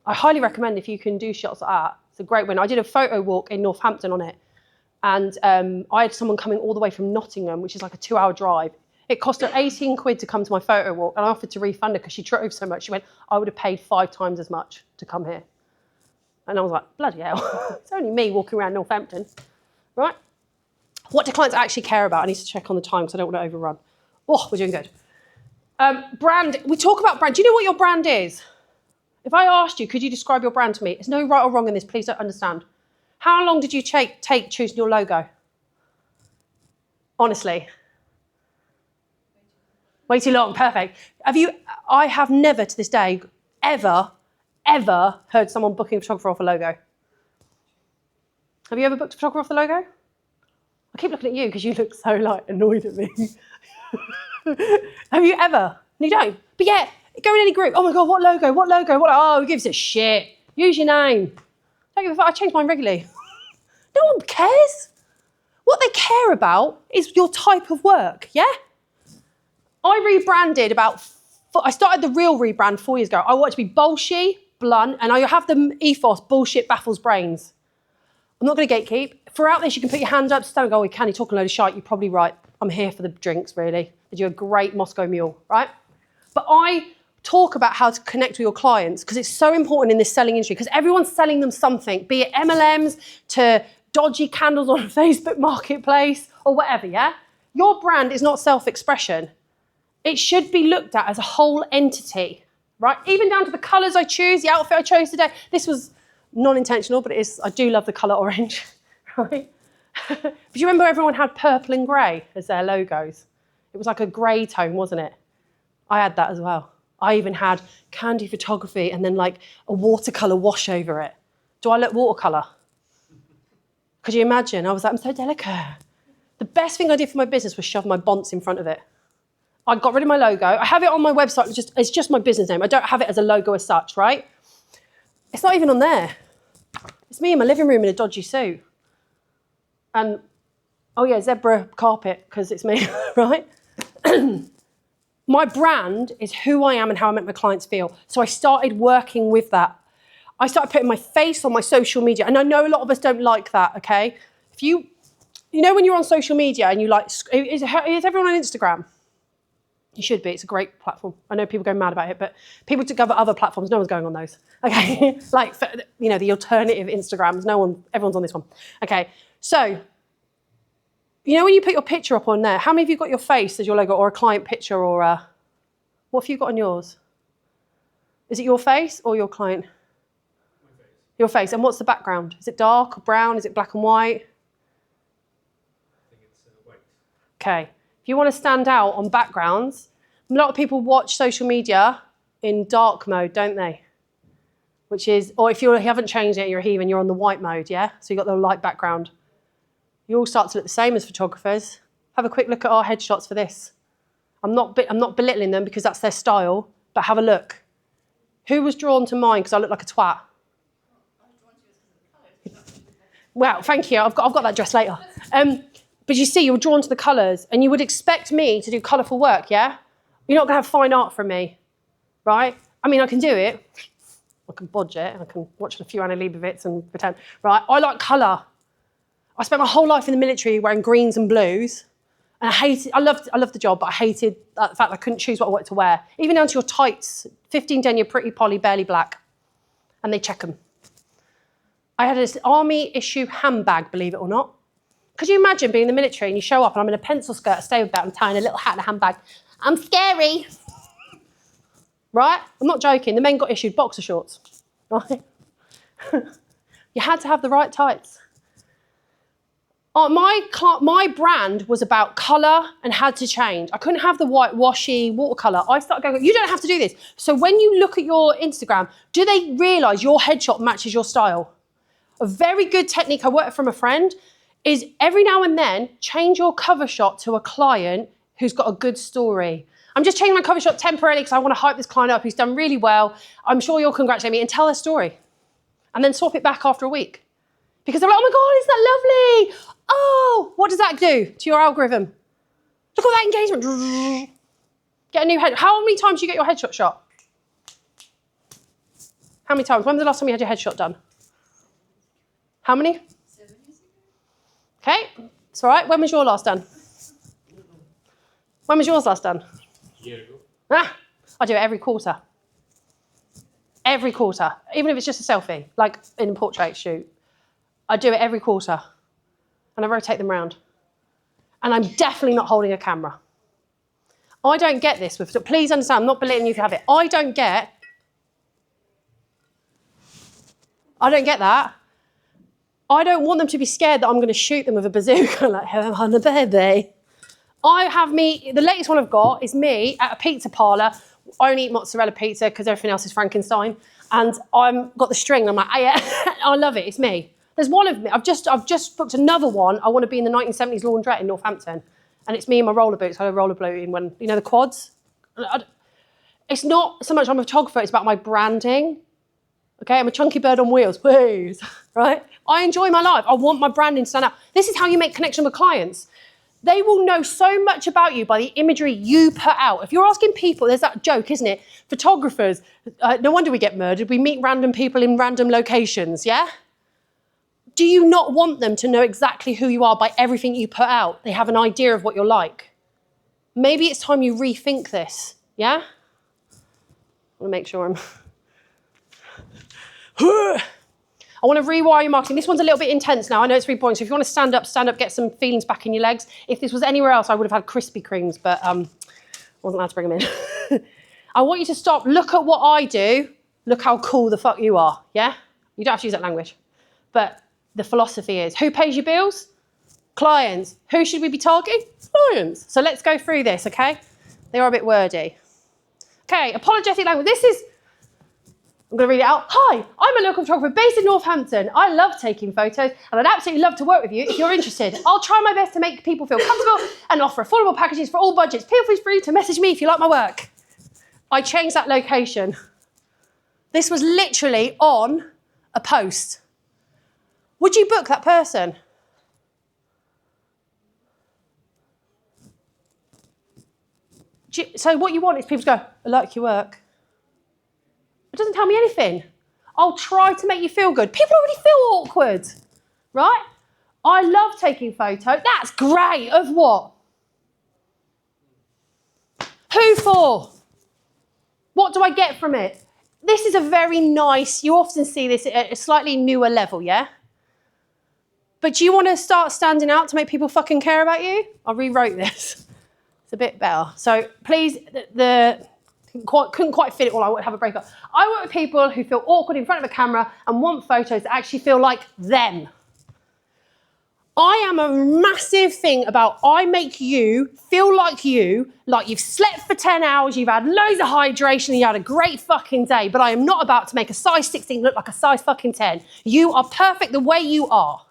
I highly recommend if you can do shots like that. It's a great win. I did a photo walk in Northampton on it. And I had someone coming all the way from Nottingham, which is like a 2-hour drive. It cost her 18 quid to come to my photo walk. And I offered to refund her because she drove so much. She went, I would have paid 5 times as much to come here. And I was like, bloody hell. It's only me walking around Northampton, right? What do clients actually care about? I need to check on the time because I don't want to overrun. Oh, we're doing good. Brand, we talk about brand. Do you know what your brand is? If I asked you, could you describe your brand to me? There's no right or wrong in this, please don't understand. How long did you take choosing your logo? Honestly. Way too long, perfect. I have never to this day, ever heard someone booking a photographer off a logo. Have you ever booked a photographer off the logo? I keep looking at you because you look so like annoyed at me. Have you ever? You don't. But yeah, go in any group. Oh my God, what logo? What logo? Oh, who gives a shit? Use your name. Don't give a fuck. I change mine regularly. No one cares. What they care about is your type of work, yeah? I rebranded I started the real rebrand 4 years ago. I want it to be bolshy, blunt, and I have the ethos, bullshit baffles brains. I'm not going to gatekeep. Throughout this, you can put your hands up, stand and go, oh, Khandie, talking a load of shite. You're probably right. I'm here for the drinks, really. Did you a great Moscow Mule, right? But I talk about how to connect with your clients because it's so important in this selling industry because everyone's selling them something, be it MLMs to dodgy candles on a Facebook marketplace or whatever, yeah? Your brand is not self-expression. It should be looked at as a whole entity, right? Even down to the colours I choose, the outfit I chose today. This was non-intentional, but I do love the colour orange, right? But you remember everyone had purple and grey as their logos? It was like a grey tone, wasn't it? I had that as well. I even had Khandie photography and then like a watercolour wash over it. Do I look watercolour? Could you imagine? I was like, I'm so delicate. The best thing I did for my business was shove my bonds in front of it. I got rid of my logo. I have it on my website. It's just my business name. I don't have it as a logo as such, right? It's not even on there. It's me in my living room in a dodgy suit. And, oh yeah, zebra carpet, because it's me, right? My brand is who I am and how I make my clients feel. So I started working with that. I started putting my face on my social media. And I know a lot of us don't like that, okay? If you know when you're on social media and you like, is everyone on Instagram? You should be. It's a great platform. I know people go mad about it, but people discover other platforms. No one's going on those. Okay, like the alternative Instagrams. Everyone's on this one. Okay, so when you put your picture up on there, how many of you got your face as your logo, or a client picture, or what have you got on yours? Is it your face or your client? My face. Your face. And what's the background? Is it dark or brown? Is it black and white? I think it's white. Okay. If you want to stand out on backgrounds, a lot of people watch social media in dark mode, don't they? Which is, or if you haven't changed it, you're a heathen, you're on the white mode, yeah? So you've got the light background. You all start to look the same as photographers. Have a quick look at our headshots for this. I'm not belittling them because that's their style, but have a look. Who was drawn to mine because I look like a twat? Well, thank you. I've got that dress later. But you see, you're drawn to the colours, and you would expect me to do colourful work, yeah? You're not going to have fine art from me, right? I mean, I can do it. I can bodge it, and I can watch a few Anna Leibovitz and pretend, right? I like colour. I spent my whole life in the military wearing greens and blues, And I loved the job, but I hated the fact that I couldn't choose what I wanted to wear. Even down to your tights, 15 denier, pretty poly, barely black. And they check them. I had this army issue handbag, believe it or not. Could you imagine being in the military and you show up and I'm in a pencil skirt, a stable belt, and tying a little hat and a handbag? I'm scary. Right? I'm not joking. The men got issued boxer shorts. Right? You had to have the right tights. My brand was about colour and had to change. I couldn't have the white washy watercolour. I started going, you don't have to do this. So when you look at your Instagram, do they realise your headshot matches your style? A very good technique I worked from a friend is every now and then change your cover shot to a client who's got a good story. I'm just changing my cover shot temporarily because I want to hype this client up who's done really well. I'm sure you'll congratulate me and tell their story. And then swap it back after a week. Because they're like, oh my God, isn't that lovely? Oh, what does that do to your algorithm? Look at that engagement. Get a new head. How many times do you get your headshot shot? How many times? When was the last time you had your headshot done? How many? 7 years ago. Okay, it's all right. When was your last done? When was yours last done? A year ago. I do it every quarter. Every quarter. Even if it's just a selfie, like in a portrait shoot. I do it every quarter. And I rotate them round. And I'm definitely not holding a camera. I don't get this. Please understand, I'm not belittling you if you have it. I don't get that. I don't want them to be scared that I'm going to shoot them with a bazooka like, hello, I'm a baby. The latest one I've got is me at a pizza parlour. I only eat mozzarella pizza because everything else is Frankenstein. And I've got the string. And I'm like, oh, yeah, I love it. It's me. There's one of me. I've just booked another one. I want to be in the 1970s laundrette in Northampton. And it's me in my roller boots. I go rollerblading when, you know, the quads. It's not so much I'm a photographer. It's about my branding. Okay, I'm a chunky bird on wheels, please, right? I enjoy my life. I want my branding to stand out. This is how you make connection with clients. They will know so much about you by the imagery you put out. If you're asking people, there's that joke, isn't it? Photographers, no wonder we get murdered. We meet random people in random locations, yeah? Do you not want them to know exactly who you are by everything you put out? They have an idea of what you're like. Maybe it's time you rethink this, yeah? I want to make sure I'm... I want to rewire your marketing. This one's a little bit intense now. I know it's 3 points. So if you want to stand up, get some feelings back in your legs. If this was anywhere else, I would have had Krispy Kremes, but wasn't allowed to bring them in. I want you to stop. Look at what I do. Look how cool the fuck you are, yeah? You don't have to use that language. But the philosophy is, who pays your bills? Clients. Who should we be targeting? Clients. So let's go through this, okay? They are a bit wordy. Okay, apologetic language. I'm going to read it out. Hi, I'm a local photographer based in Northampton. I love taking photos and I'd absolutely love to work with you if you're interested. I'll try my best to make people feel comfortable and offer affordable packages for all budgets. Feel free to message me if you like my work. I changed that location. This was literally on a post. Would you book that person? So what you want is people to go, I like your work. It doesn't tell me anything. I'll try to make you feel good. People already feel awkward, right? I love taking photos. That's great. Of what? Who for? What do I get from it? This is a very nice, you often see this at a slightly newer level, yeah? But do you want to start standing out to make people fucking care about you? I rewrote this. It's a bit better. So please, couldn't quite fit it all. I would have a breakup. I work with people who feel awkward in front of a camera and want photos that actually feel like them. I am a massive thing about I make you feel like you've slept for 10 hours, you've had loads of hydration, and you had a great fucking day, but I am not about to make a size 16 look like a size fucking 10. You are perfect the way you are.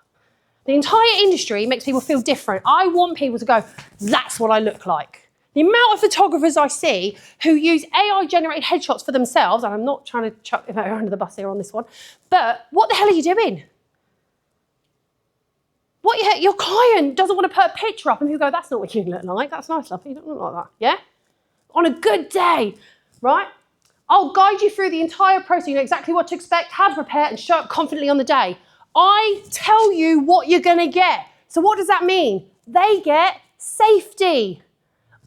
The entire industry makes people feel different. I want people to go, that's what I look like. The amount of photographers I see who use AI-generated headshots for themselves, and I'm not trying to chuck them under the bus here on this one, but what the hell are you doing? Your client doesn't want to put a picture up and you go, that's not what you look like. That's nice, love. You don't look like that, yeah? On a good day, right? I'll guide you through the entire process. You know exactly what to expect, how to prepare, and show up confidently on the day. I tell you what you're going to get. So what does that mean? They get Safety.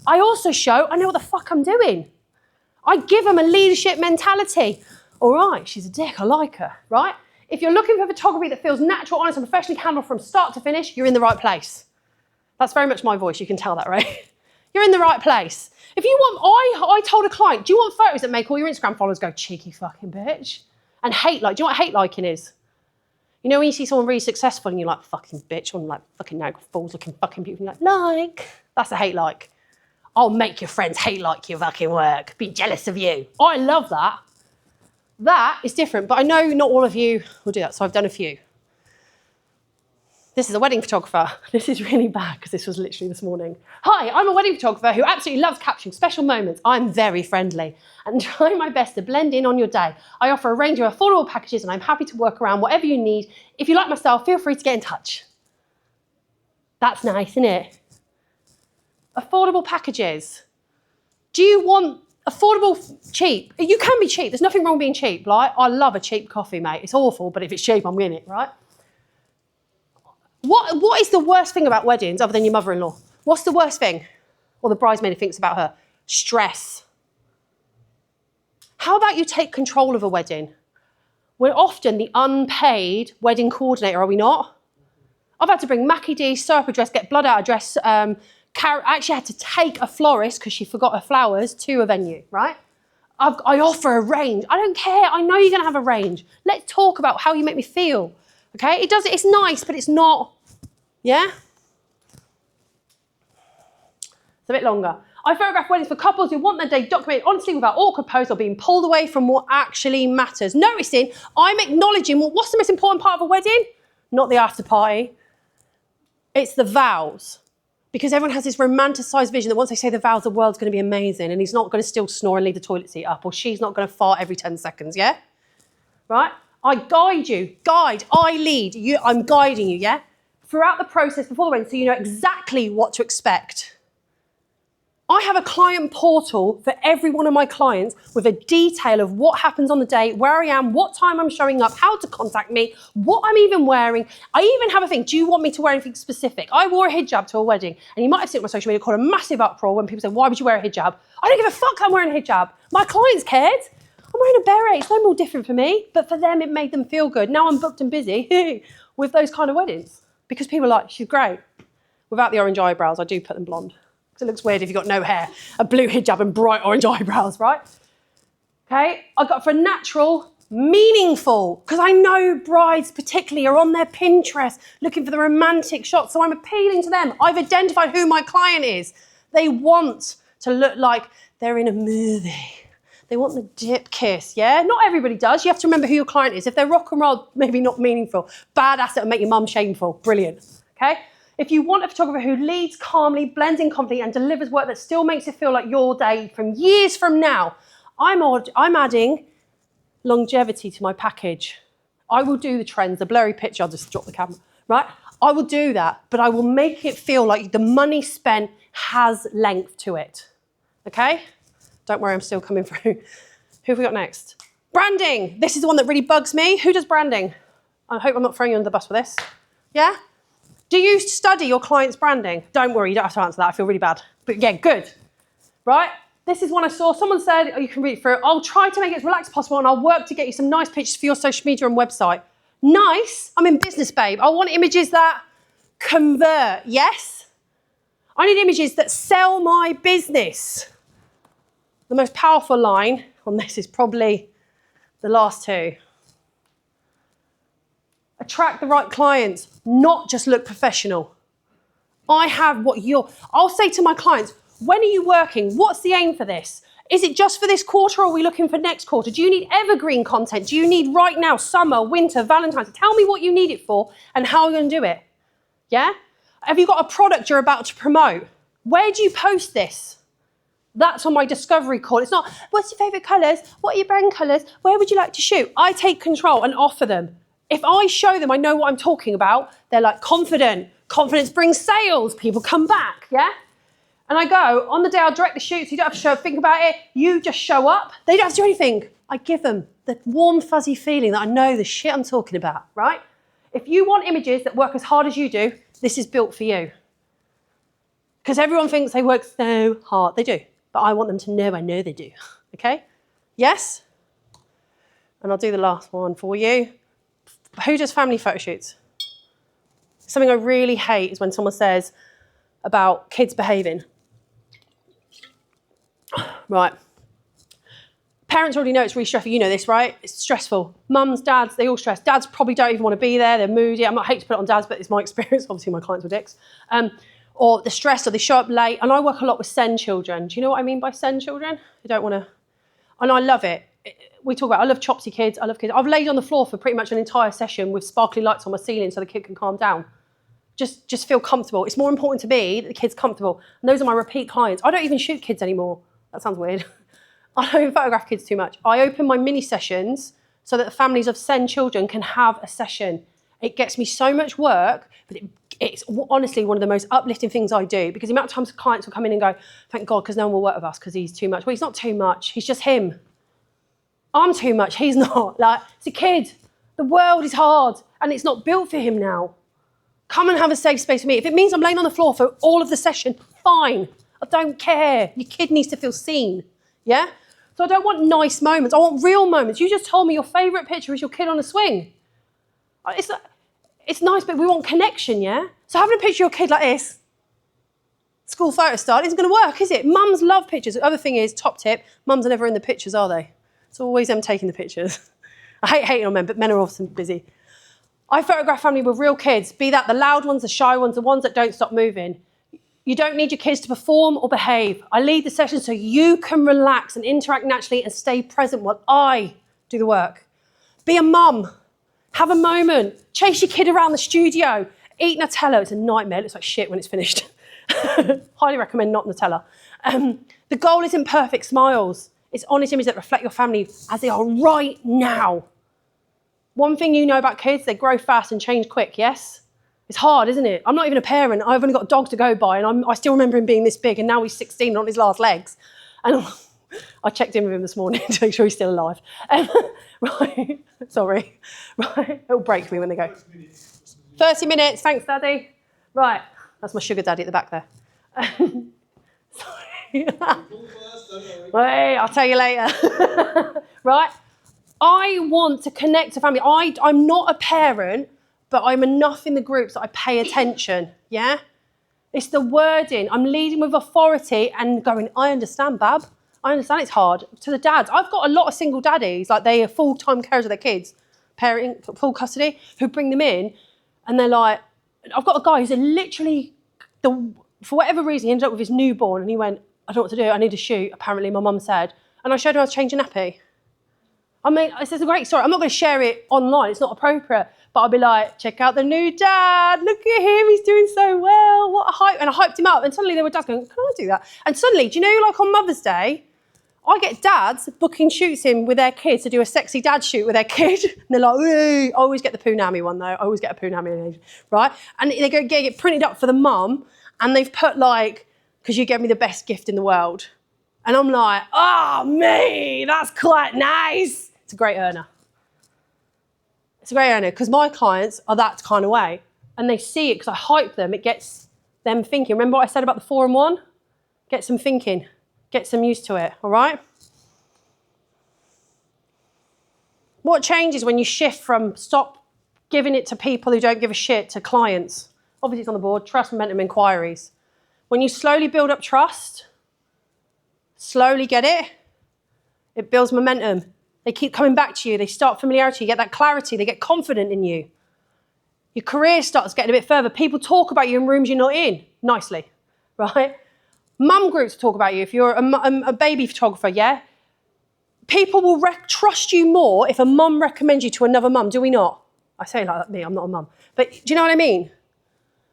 I also show I know what the fuck I'm doing. I give them a leadership mentality. All right, she's a dick, I like her, right? If you're looking for photography that feels natural, honest, and professionally handled from start to finish, you're in the right place. That's very much my voice, you can tell that, right? You're in the right place. If you want, I told a client, do you want photos that make all your Instagram followers go, cheeky fucking bitch? And hate like, do you know what hate liking is? You know when you see someone really successful and you're like, fucking bitch, or like, fucking no, fools looking fucking beautiful, you're like, that's a hate like. I'll make your friends hate like your fucking work, be jealous of you. I love that. That is different, but I know not all of you will do that, so I've done a few. This is a wedding photographer. This is really bad because this was literally this morning. Hi, I'm a wedding photographer who absolutely loves capturing special moments. I'm very friendly and try my best to blend in on your day. I offer a range of affordable packages and I'm happy to work around whatever you need. If you like my style, feel free to get in touch. That's nice, isn't it? Affordable packages. Do you want affordable, cheap? You can be cheap. There's nothing wrong with being cheap. Like, I love a cheap coffee, mate. It's awful, but if it's cheap, I'm in it, right? What is the worst thing about weddings other than your mother-in-law? What's the worst thing? Or the bridesmaid thinks about her? Stress. How about you take control of a wedding? We're often the unpaid wedding coordinator, are we not? I've had to bring Mackie D, sew up a dress, get blood out of dress. I actually had to take a florist because she forgot her flowers to a venue, right? I offer a range. I don't care. I know you're going to have a range. Let's talk about how you make me feel. Okay? It's nice, but it's not, yeah? It's a bit longer. I photograph weddings for couples who want their day documented honestly without awkward posts or being pulled away from what actually matters. Noticing, I'm acknowledging what's the most important part of a wedding? Not the after party. It's the vows. Because everyone has this romanticised vision that once they say the vows, the world's going to be amazing and he's not going to still snore and leave the toilet seat up or she's not going to fart every 10 seconds, yeah? Right? I guide you. I lead. I'm guiding you, yeah? Throughout the process before the wedding so you know exactly what to expect. I have a client portal for every one of my clients with a detail of what happens on the day, where I am, what time I'm showing up, how to contact me, what I'm even wearing. I even have a thing, do you want me to wear anything specific? I wore a hijab to a wedding, and you might have seen it on my social media called a massive uproar when people say, why would you wear a hijab? I don't give a fuck I'm wearing a hijab. My clients cared. I'm wearing a beret, it's no more different for me, but for them it made them feel good. Now I'm booked and busy with those kind of weddings because people are like, she's great. Without the orange eyebrows, I do put them blonde. It looks weird if you've got no hair, a blue hijab and bright orange eyebrows, right? Okay, I got for natural, meaningful, because I know brides particularly are on their Pinterest looking for the romantic shots, so I'm appealing to them. I've identified who my client is. They want to look like they're in a movie. They want the dip kiss, yeah? Not everybody does. You have to remember who your client is. If they're rock and roll, maybe not meaningful. Badass, that'll make your mum shameful. Brilliant, okay? If you want a photographer who leads calmly, blends in confidently, and delivers work that still makes it feel like your day from years from now, I'm adding longevity to my package. I will do the trends, the blurry picture, I'll just drop the camera, right? I will do that, but I will make it feel like the money spent has length to it, okay? Don't worry, I'm still coming through. Who have we got next? Branding. This is the one that really bugs me. Who does branding? I hope I'm not throwing you under the bus for this. Yeah? Do you study your client's branding? Don't worry, you don't have to answer that. I feel really bad. But yeah, good. Right? This is one I saw. Someone said, oh, you can read it through. I'll try to make it as relaxed as possible and I'll work to get you some nice pictures for your social media and website. Nice? I'm in business, babe. I want images that convert. Yes? I need images that sell my business. The most powerful line on this is probably the last two. Attract the right clients, not just look professional. I'll say to my clients, when are you working? What's the aim for this? Is it just for this quarter or are we looking for next quarter? Do you need evergreen content? Do you need right now, summer, winter, Valentine's? Tell me what you need it for and how you're going to do it. Yeah? Have you got a product you're about to promote? Where do you post this? That's on my discovery call. It's not, what's your favourite colours? What are your brand colours? Where would you like to shoot? I take control and offer them. If I show them I know what I'm talking about, they're like confident. Confidence brings sales. People come back, yeah? And I go, on the day I'll direct the shoot, so you don't have to think about it. You just show up. They don't have to do anything. I give them the warm, fuzzy feeling that I know the shit I'm talking about, right? If you want images that work as hard as you do, this is built for you. Because everyone thinks they work so hard. They do. But I want them to know I know they do. Okay? Yes? And I'll do the last one for you. Who does family photo shoots? Something I really hate is when someone says about kids behaving. Right. Parents already know it's really stressful. You know this, right? It's stressful. Mums, dads, they all stress. Dads probably don't even want to be there. They're moody. I hate to put it on dads, but it's my experience. Obviously, my clients were dicks. Or they're stressed or they show up late. And I work a lot with SEND children. Do you know what I mean by SEND children? They don't want to... And I love it. We talk about, I love chopsy kids. I love kids. I've laid on the floor for pretty much an entire session with sparkly lights on my ceiling so the kid can calm down. Just feel comfortable. It's more important to me that the kid's comfortable. And those are my repeat clients. I don't even shoot kids anymore. That sounds weird. I don't even photograph kids too much. I open my mini sessions so that the families of SEND children can have a session. It gets me so much work, but it's honestly one of the most uplifting things I do, because the amount of times clients will come in and go, thank God, because no one will work with us because he's too much. Well, he's not too much. He's just him. I'm too much. He's not. Like, it's a kid. The world is hard and it's not built for him now. Come and have a safe space with me. If it means I'm laying on the floor for all of the session, fine. I don't care. Your kid needs to feel seen. Yeah? So I don't want nice moments. I want real moments. You just told me your favourite picture is your kid on a swing. It's nice, but we want connection, yeah? So having a picture of your kid like this, school photo style, isn't going to work, is it? Mums love pictures. The other thing is, top tip, mums are never in the pictures, are they? It's always them taking the pictures. I hate hating on men, but men are often busy. I photograph family with real kids, be that the loud ones, the shy ones, the ones that don't stop moving. You don't need your kids to perform or behave. I lead the session so you can relax and interact naturally and stay present while I do the work. Be a mum. Have a moment. Chase your kid around the studio. Eat Nutella. It's a nightmare. It looks like shit when it's finished. Highly recommend not Nutella. The goal isn't perfect smiles. It's honest images that reflect your family as they are right now. One thing you know about kids, they grow fast and change quick, yes? It's hard, isn't it? I'm not even a parent. I've only got a dog to go by, and I still remember him being this big, and now he's 16 and on his last legs. And I checked in with him this morning to make sure he's still alive. Right, sorry. Right, it'll break me when they go. 30 minutes, thanks, Daddy. Right, that's my sugar daddy at the back there. Sorry. Wait, I'll tell you later. Right, I want to connect to family. I'm not a parent, but I'm enough in the groups that I pay attention, yeah? It's the wording. I'm leading with authority and going, I understand, Bab. I understand it's hard. To the dads, I've got a lot of single daddies, like they are full-time carers of their kids, parenting, full custody, who bring them in, and they're like, I've got a guy who's literally, for whatever reason, he ended up with his newborn, and he went, I don't know what to do, I need to shoot, apparently, my mum said. And I showed him how to change a nappy. I mean, it's a great story. I'm not going to share it online, it's not appropriate, but I'll be like, check out the new dad, look at him, he's doing so well, what a hype. And I hyped him up, and suddenly there were dads going, can I do that? And suddenly, do you know, like on Mother's Day, I get dads booking shoots in with their kids to do a sexy dad shoot with their kid. And they're like, ooh. I always get the Poonami one though. I always get a Poonami, right? And they go get it printed up for the mum, and they've put like, because you gave me the best gift in the world. And I'm like, oh, me, that's quite nice. It's a great earner. It's a great earner because my clients are that kind of way. And they see it because I hype them. It gets them thinking. Remember what I said about the 4-in-1? Get some thinking. Get some used to it, all right? What changes when you shift from stop giving it to people who don't give a shit to clients? Obviously it's on the board, trust, momentum, inquiries. When you slowly build up trust, slowly get it, it builds momentum. They keep coming back to you, they start familiarity, you get that clarity, they get confident in you. Your career starts getting a bit further. People talk about you in rooms you're not in, nicely, right? Mum groups talk about you if you're a baby photographer, yeah? People will trust you more if a mum recommends you to another mum, do we not? I say like me, I'm not a mum. But do you know what I mean?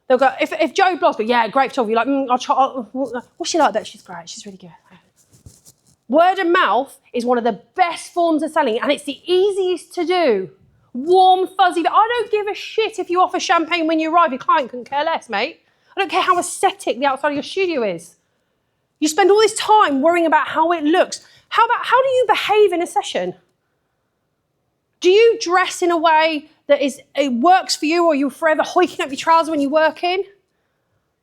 They'll go, if Joe Bloss goes, yeah, great photographer, you're like, I'll try, what's she like that? She's great, she's really good. Word of mouth is one of the best forms of selling, and it's the easiest to do. Warm, fuzzy, I don't give a shit if you offer champagne when you arrive, your client couldn't care less, mate. I don't care how aesthetic the outside of your studio is. You spend all this time worrying about how it looks. How do you behave in a session? Do you dress in a way that it works for you, or you're forever hoiking up your trousers when you work in?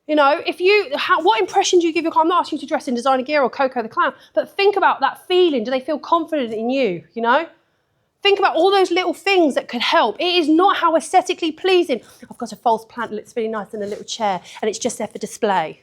You know, what impression do you give your client? I'm not asking you to dress in designer gear or Coco the Clown, but think about that feeling. Do they feel confident in you, you know? Think about all those little things that could help. It is not how aesthetically pleasing. I've got a false plant that looks really nice in a little chair and it's just there for display.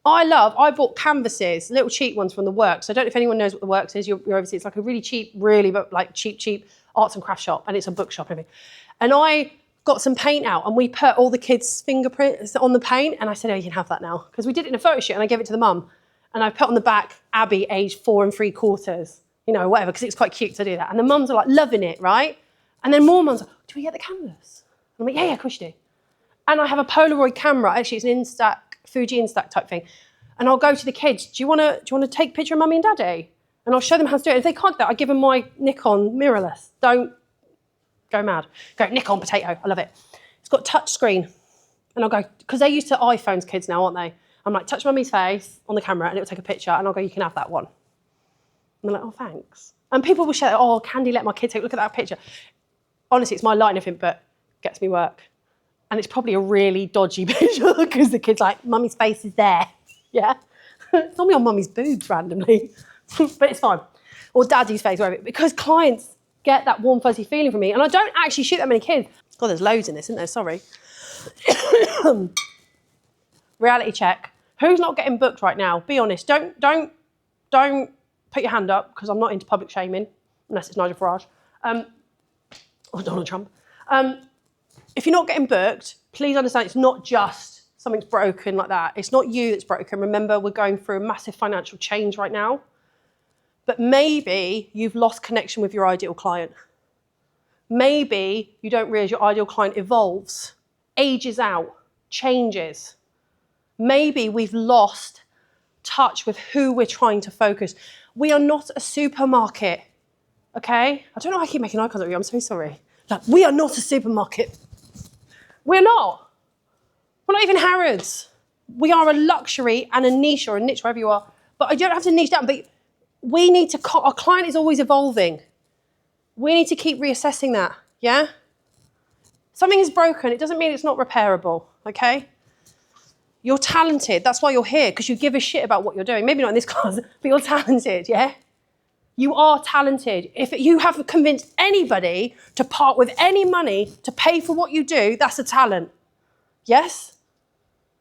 I bought canvases, little cheap ones from the Works. I don't know if anyone knows what the Works is. You're overseas. It's like a really cheap, but like cheap arts and crafts shop, and it's a bookshop and everything. And I got some paint out and we put all the kids' fingerprints on the paint, and I said, oh, you can have that now. Because we did it in a photo shoot and I gave it to the mum. And I put on the back, Abby, aged 4 3/4, you know, whatever, because it's quite cute to do that. And the mums are like loving it, right? And then more mums are like, do we get the canvas? And I'm like, yeah, of course you do. And I have a Polaroid camera. Actually, it's an Instax, Fuji Instax type thing. And I'll go to the kids, do you want to take a picture of mummy and daddy? And I'll show them how to do it. If they can't do that, I give them my Nikon mirrorless. Don't go mad. Go, Nikon potato, I love it. It's got touch screen. And I'll go, because they're used to iPhones, kids now, aren't they? I'm like, touch mummy's face on the camera and it'll take a picture. And I'll go, you can have that one. And they're like, oh, thanks. And people will share, oh, Khandie let my kid take a look at that picture. Honestly, it's my light and everything, but gets me work. And it's probably a really dodgy picture because the kid's like, mummy's face is there. Yeah. It's normally on mummy's boobs randomly, but it's fine. Or daddy's face, whatever. Because clients get that warm, fuzzy feeling from me. And I don't actually shoot that many kids. God, there's loads in this, isn't there? Sorry. Reality check. Who's not getting booked right now? Be honest. Don't put your hand up, because I'm not into public shaming, unless it's Nigel Farage or Donald Trump. If you're not getting booked, please understand it's not just something's broken like that. It's not you that's broken. Remember, we're going through a massive financial change right now. But maybe you've lost connection with your ideal client. Maybe you don't realise your ideal client evolves, ages out, changes. Maybe we've lost touch with who we're trying to focus. We are not a supermarket, okay? I don't know why I keep making eye contact with you. I'm so sorry. Like, we are not a supermarket. We're not. We're not even Harrods. We are a luxury and a niche, or a niche, wherever you are. But I don't have to niche down, but we need to, our client is always evolving. We need to keep reassessing that, yeah? Something is broken, it doesn't mean it's not repairable, okay? You're talented, that's why you're here, because you give a shit about what you're doing. Maybe not in this class, but you're talented, yeah? You are talented. If you have convinced anybody to part with any money to pay for what you do, that's a talent, yes?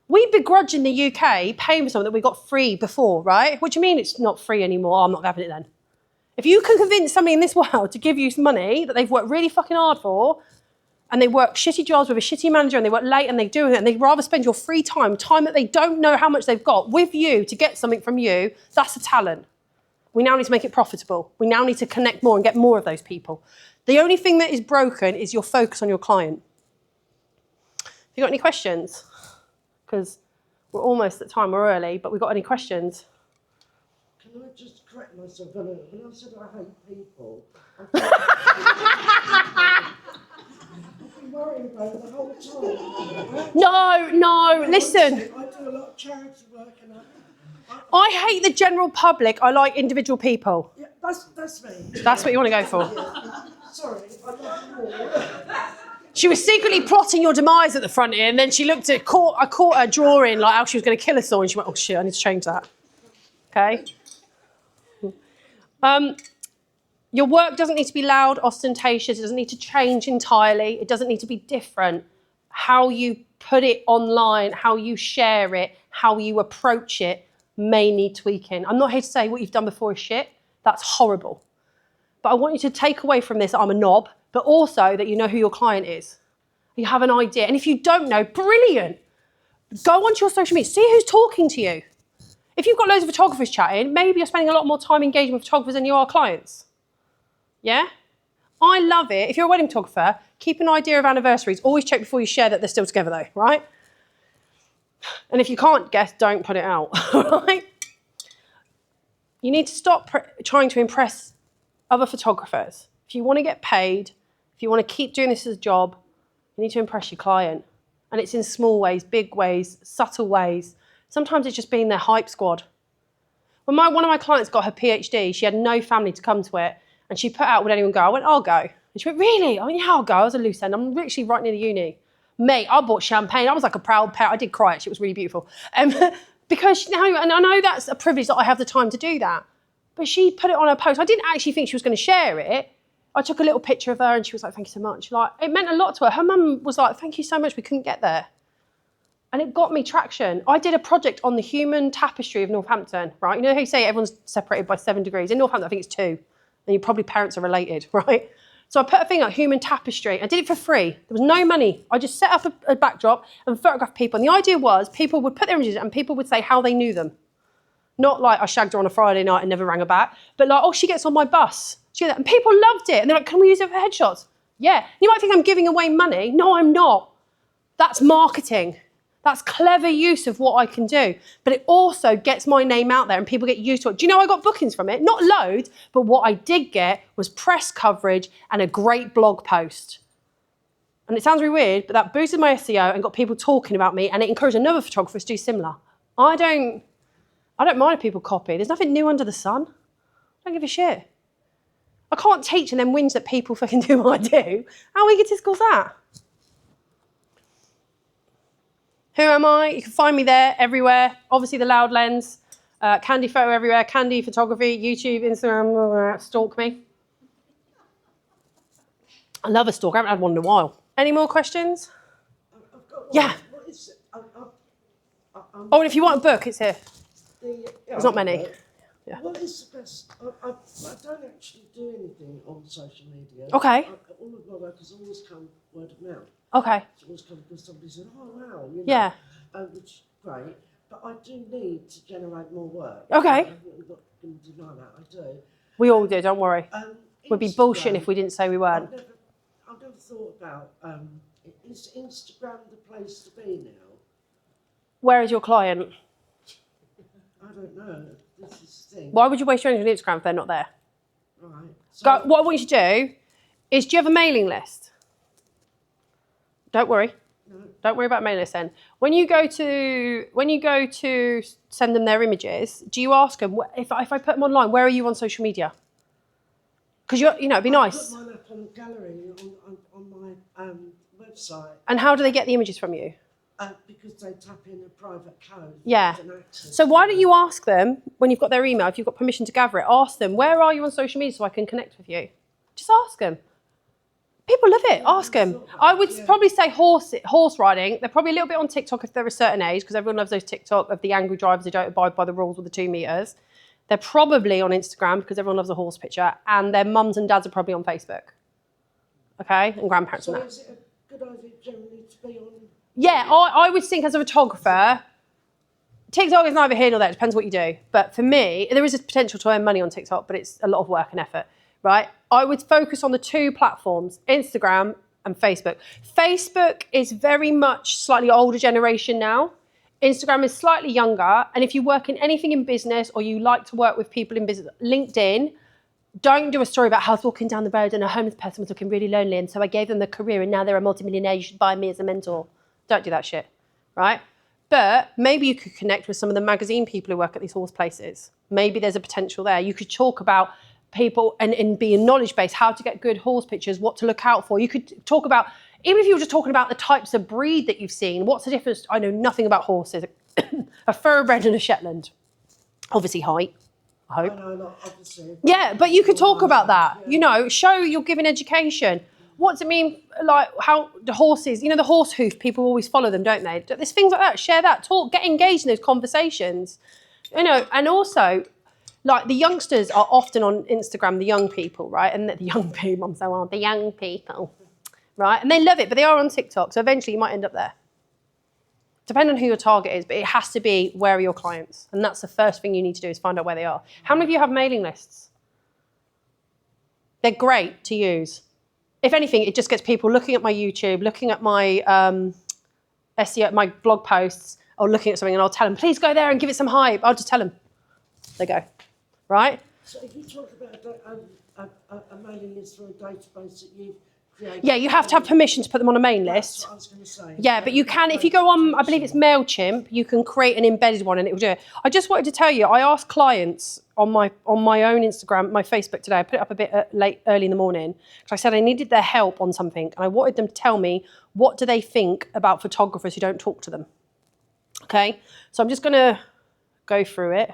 We begrudge in the UK paying for something that we got free before, right? What do you mean it's not free anymore? Oh, I'm not having it then. If you can convince somebody in this world to give you some money that they've worked really fucking hard for, and they work shitty jobs with a shitty manager, and they work late and they do it, and they'd rather spend your free time that they don't know how much they've got, with you to get something from you, that's a talent. We now need to make it profitable. We now need to connect more and get more of those people. The only thing that is broken is your focus on your client. Have you got any questions? Because we're almost at time, we're early, but we've got any questions? Can I just correct myself? When I said I hate people, I've been worrying about it the whole time. No, listen. I do a lot of charity work, and I hate the general public. I like individual people. yeah, that's me. That's what you want to go for. Yeah. Sorry, I love you all. She was secretly plotting your demise at the front here, and then she looked at, I caught her drawing like how she was going to kill us all, and she went, oh shit, I need to change that. Okay? Your work doesn't need to be loud, ostentatious. It doesn't need to change entirely. It doesn't need to be different. How you put it online, how you share it, how you approach it may need tweaking. I'm not here to say what you've done before is shit. That's horrible. But I want you to take away from this, I'm a knob, but also that you know who your client is. You have an idea. And if you don't know, brilliant. Go onto your social media, see who's talking to you. If you've got loads of photographers chatting, maybe you're spending a lot more time engaging with photographers than you are clients. Yeah? I love it. If you're a wedding photographer, keep an idea of anniversaries. Always check before you share that they're still together though, right? And if you can't guess, don't put it out, right? You need to stop trying to impress other photographers. If you want to get paid, if you want to keep doing this as a job, you need to impress your client. And it's in small ways, big ways, subtle ways. Sometimes it's just being their hype squad. When one of my clients got her PhD, she had no family to come to it, and she put out, would anyone go? I went, I'll go. And she went, really? I went, yeah, I'll go. I was a loose end. I'm literally right near the uni. Mate, I bought champagne. I was like a proud parent. I did cry, actually. It was really beautiful. Because now, and I know that's a privilege that I have the time to do that. But she put it on her post. I didn't actually think she was going to share it. I took a little picture of her and she was like, thank you so much. Like, it meant a lot to her. Her mum was like, thank you so much. We couldn't get there. And it got me traction. I did a project on the human tapestry of Northampton, right? You know how you say everyone's separated by 7 degrees? In Northampton, I think it's 2. And your probably parents are related, right? So I put a thing like human tapestry. I did it for free. There was no money. I just set up a backdrop and photographed people. And the idea was people would put their images and people would say how they knew them. Not like I shagged her on a Friday night and never rang her back, but like, oh, she gets on my bus. And people loved it. And they're like, can we use it for headshots? Yeah. You might think I'm giving away money. No, I'm not. That's marketing. That's clever use of what I can do. But it also gets my name out there and people get used to it. Do you know I got bookings from it? Not loads, but what I did get was press coverage and a great blog post. And it sounds really weird, but that boosted my SEO and got people talking about me and it encouraged another photographer to do similar. I don't mind if people copy. There's nothing new under the sun. I don't give a shit. I can't teach and then whinge that people fucking do what I do. How egotistical is that? Who am I? You can find me there, everywhere. Obviously the loud lens. Khandie photo everywhere. Khandie photography, YouTube, Instagram, stalk me. I love a stalk. I haven't had one in a while. Any more questions? I've got one. Yeah. What is it? Oh, and if you want a book, it's here. There's not many. Yeah. What is the best? I don't actually do anything on social media. Okay. All of my work has always come word of mouth. Okay. It's always come because somebody said, oh, wow. You know, Yeah. which is great. But I do need to generate more work. Okay. I'm not going to deny that. I do. We all do, don't worry. We'd be bullshitting if we didn't say we weren't. I've never thought about, is Instagram the place to be now? Where is your client? I don't know. This is the thing. Why would you waste your energy on Instagram if they're not there? Right. So, Go, what I want you to do is, do you have a mailing list? Don't worry. No. Don't worry about mailing list then. When you go to send them their images, do you ask them, if I put them online, where are you on social media? Because it'd be nice. I put mine up on gallery on my website. And how do they get the images from you? Because they tap in a private code. Yeah. An access. So why don't you ask them, when you've got their email, if you've got permission to gather it, ask them, where are you on social media so I can connect with you? Just ask them. People love it. Ask them. I would probably say horse riding. They're probably a little bit on TikTok if they're a certain age, because everyone loves those TikTok of the angry drivers who don't abide by the rules with the 2 meters. They're probably on Instagram because everyone loves a horse picture, and their mums and dads are probably on Facebook. Okay? And grandparents So and that. is it a good idea generally to be on? Yeah, I would think as a photographer, TikTok is neither here nor there. It depends what you do. But for me, there is a potential to earn money on TikTok, but it's a lot of work and effort, right? I would focus on the 2 platforms, Instagram and Facebook. Facebook is very much slightly older generation now. Instagram is slightly younger. And if you work in anything in business or you like to work with people in business, LinkedIn, don't do a story about how I was walking down the road and a homeless person was looking really lonely and so I gave them the career and now they're a multimillionaire, you should buy me as a mentor. Don't do that shit, right? But maybe you could connect with some of the magazine people who work at these horse places. Maybe there's a potential there. You could talk about people and be a knowledge base, how to get good horse pictures, what to look out for. You could talk about, even if you were just talking about the types of breed that you've seen, what's the difference? I know nothing about horses. A thoroughbred and a Shetland. Obviously height, I hope. I know, not obviously. Yeah, but you could talk about that. You know, show you're giving education. What does it mean, like, how the horses, the horse hoof, people always follow them, don't they? There's things like that, share that, talk, get engaged in those conversations. And also, like, the youngsters are often on Instagram, the young people, right? And the young people, I'm so old, the young people, right? And they love it, but they are on TikTok, so eventually you might end up there. Depending on who your target is, but it has to be, where are your clients? And that's the first thing you need to do, is find out where they are. How many of you have mailing lists? They're great to use. If anything, it just gets people looking at my YouTube, looking at my SEO, my blog posts, or looking at something, and I'll tell them, please go there and give it some hype. I'll just tell them. They go, right? So if you talk about a mailing list or a database that you've Yeah, you have to have permission to put them on a main That's list. what I was going to say. Yeah, but you can, if you go on, I believe it's MailChimp, you can create an embedded one and it will do it. I just wanted to tell you, I asked clients on my own Instagram, my Facebook today, I put it up a bit early in the morning, because I said I needed their help on something, and I wanted them to tell me, what do they think about photographers who don't talk to them? Okay, so I'm just going to go through it.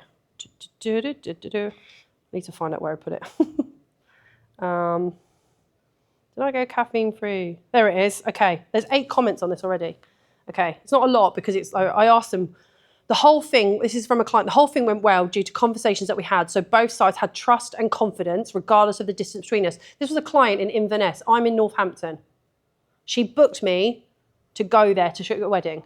I need to find out where I put it. Did I go caffeine free? There it is. Okay, there's 8 comments on this already. Okay, it's not a lot because it's. I asked them. The whole thing, this is from a client, the whole thing went well due to conversations that we had. So both sides had trust and confidence regardless of the distance between us. This was a client in Inverness. I'm in Northampton. She booked me to go there to shoot a wedding.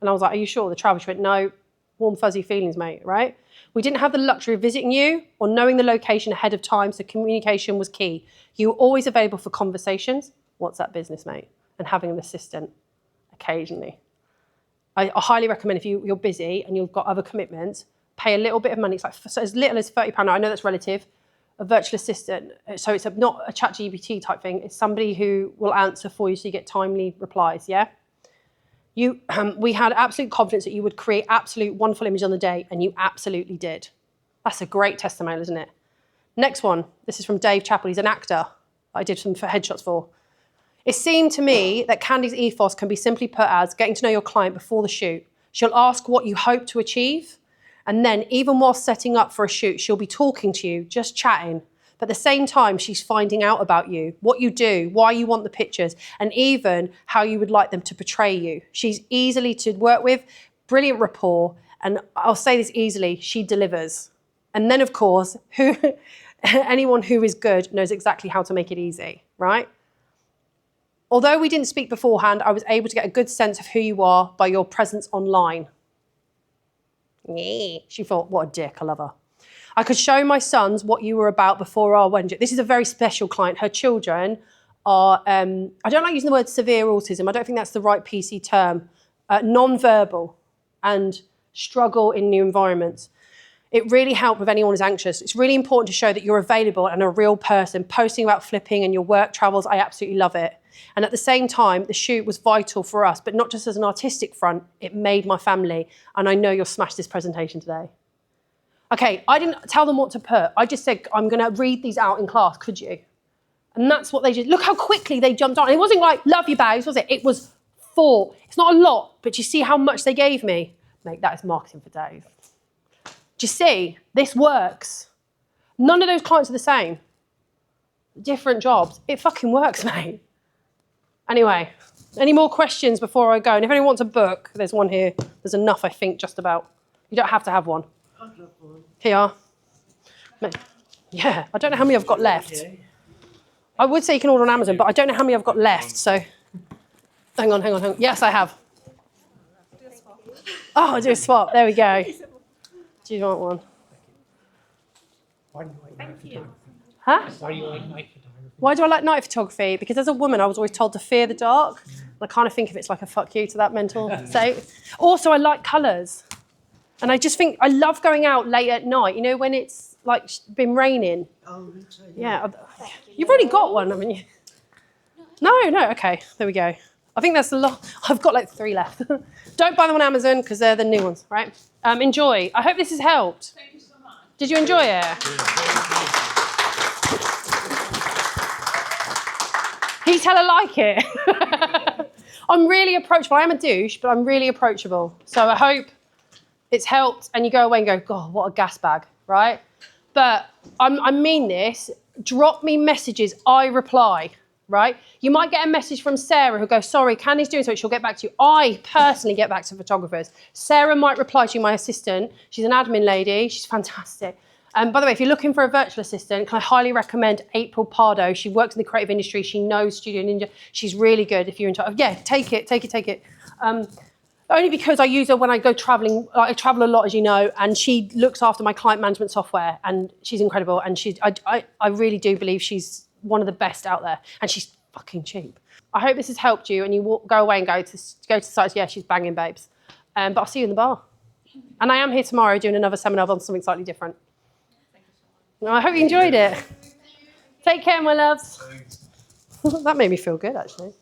And I was like, are you sure? The travel, she went, no, warm fuzzy feelings, mate, right? We didn't have the luxury of visiting you or knowing the location ahead of time, so communication was key. You were always available for conversations. What's that business, mate? And having an assistant occasionally. I highly recommend if you're busy and you've got other commitments, pay a little bit of money. It's like so as little as £30. I know that's relative. A virtual assistant. So it's not a ChatGPT type thing. It's somebody who will answer for you so you get timely replies, yeah? We had absolute confidence that you would create absolute wonderful images on the day, and you absolutely did. That's a great testimonial, isn't it? Next one. This is from Dave Chappell. He's an actor I did some headshots for. It seemed to me that Khandie's ethos can be simply put as getting to know your client before the shoot. She'll ask what you hope to achieve, and then even while setting up for a shoot, she'll be talking to you, just chatting. But at the same time, she's finding out about you, what you do, why you want the pictures, and even how you would like them to portray you. She's easily to work with, brilliant rapport, and I'll say this easily, she delivers. And then, of course, anyone who is good knows exactly how to make it easy, right? Although we didn't speak beforehand, I was able to get a good sense of who you are by your presence online. She thought, what a dick, I love her. I could show my sons what you were about before our wedding. This is a very special client. Her children are, I don't like using the word severe autism. I don't think that's the right PC term. Non-verbal and struggle in new environments. It really helped with anyone who's anxious. It's really important to show that you're available and a real person. Posting about flipping and your work travels, I absolutely love it. And at the same time, the shoot was vital for us, but not just as an artistic front, it made my family. And I know you'll smash this presentation today. Okay, I didn't tell them what to put. I just said, I'm going to read these out in class, could you? And that's what they did. Look how quickly they jumped on. It wasn't like, love you, babes, was it? It was 4. It's not a lot, but you see how much they gave me? Mate, that is marketing for days. Do you see? This works. None of those clients are the same. Different jobs. It fucking works, mate. Anyway, any more questions before I go? And if anyone wants a book, there's one here. There's enough, I think, just about. You don't have to have one. I'd love one. Here. Yeah, I don't know how many I've got left. I would say you can order on Amazon, but I don't know how many I've got left, so... Hang on. Yes, I have. Oh, I'll do a swap. There we go. Do you want one? Why do you like night photography? Huh? Why do you like night photography? Why do I like night photography? Because as a woman, I was always told to fear the dark. And I kind of think of it as like a fuck you to that mental state. Also, I like colours. And I just think, I love going out late at night, you know, when it's like been raining. Oh, me too. Yeah. You've already got one, haven't you? No, okay, there we go. I think that's a lot. I've got like 3 left. Don't buy them on Amazon because they're the new ones, right? Enjoy. I hope this has helped. Thank you so much. Did you enjoy it? Can you tell I like it? I'm really approachable. I am a douche, but I'm really approachable. So I hope it's helped and you go away and go, God, what a gas bag, right? But I mean this. Drop me messages. I reply. Right? You might get a message from Sarah who'll go, sorry, Khandie's doing something, she'll get back to you. I personally get back to photographers. Sarah might reply to you, my assistant. She's an admin lady. She's fantastic. By the way, if you're looking for a virtual assistant, can I highly recommend April Pardo. She works in the creative industry. She knows Studio Ninja. She's really good if you're into, yeah, take it. Only because I use her when I go traveling. I travel a lot, as you know, and she looks after my client management software, and she's incredible. And I really do believe she's one of the best out there, and she's fucking cheap. I hope this has helped you, and you go away and go to sites. Yeah, she's banging, babes. But I'll see you in the bar. And I am here tomorrow doing another seminar on something slightly different. Thank you so much. I hope you enjoyed it. Take care, my loves. Thanks. That made me feel good, actually.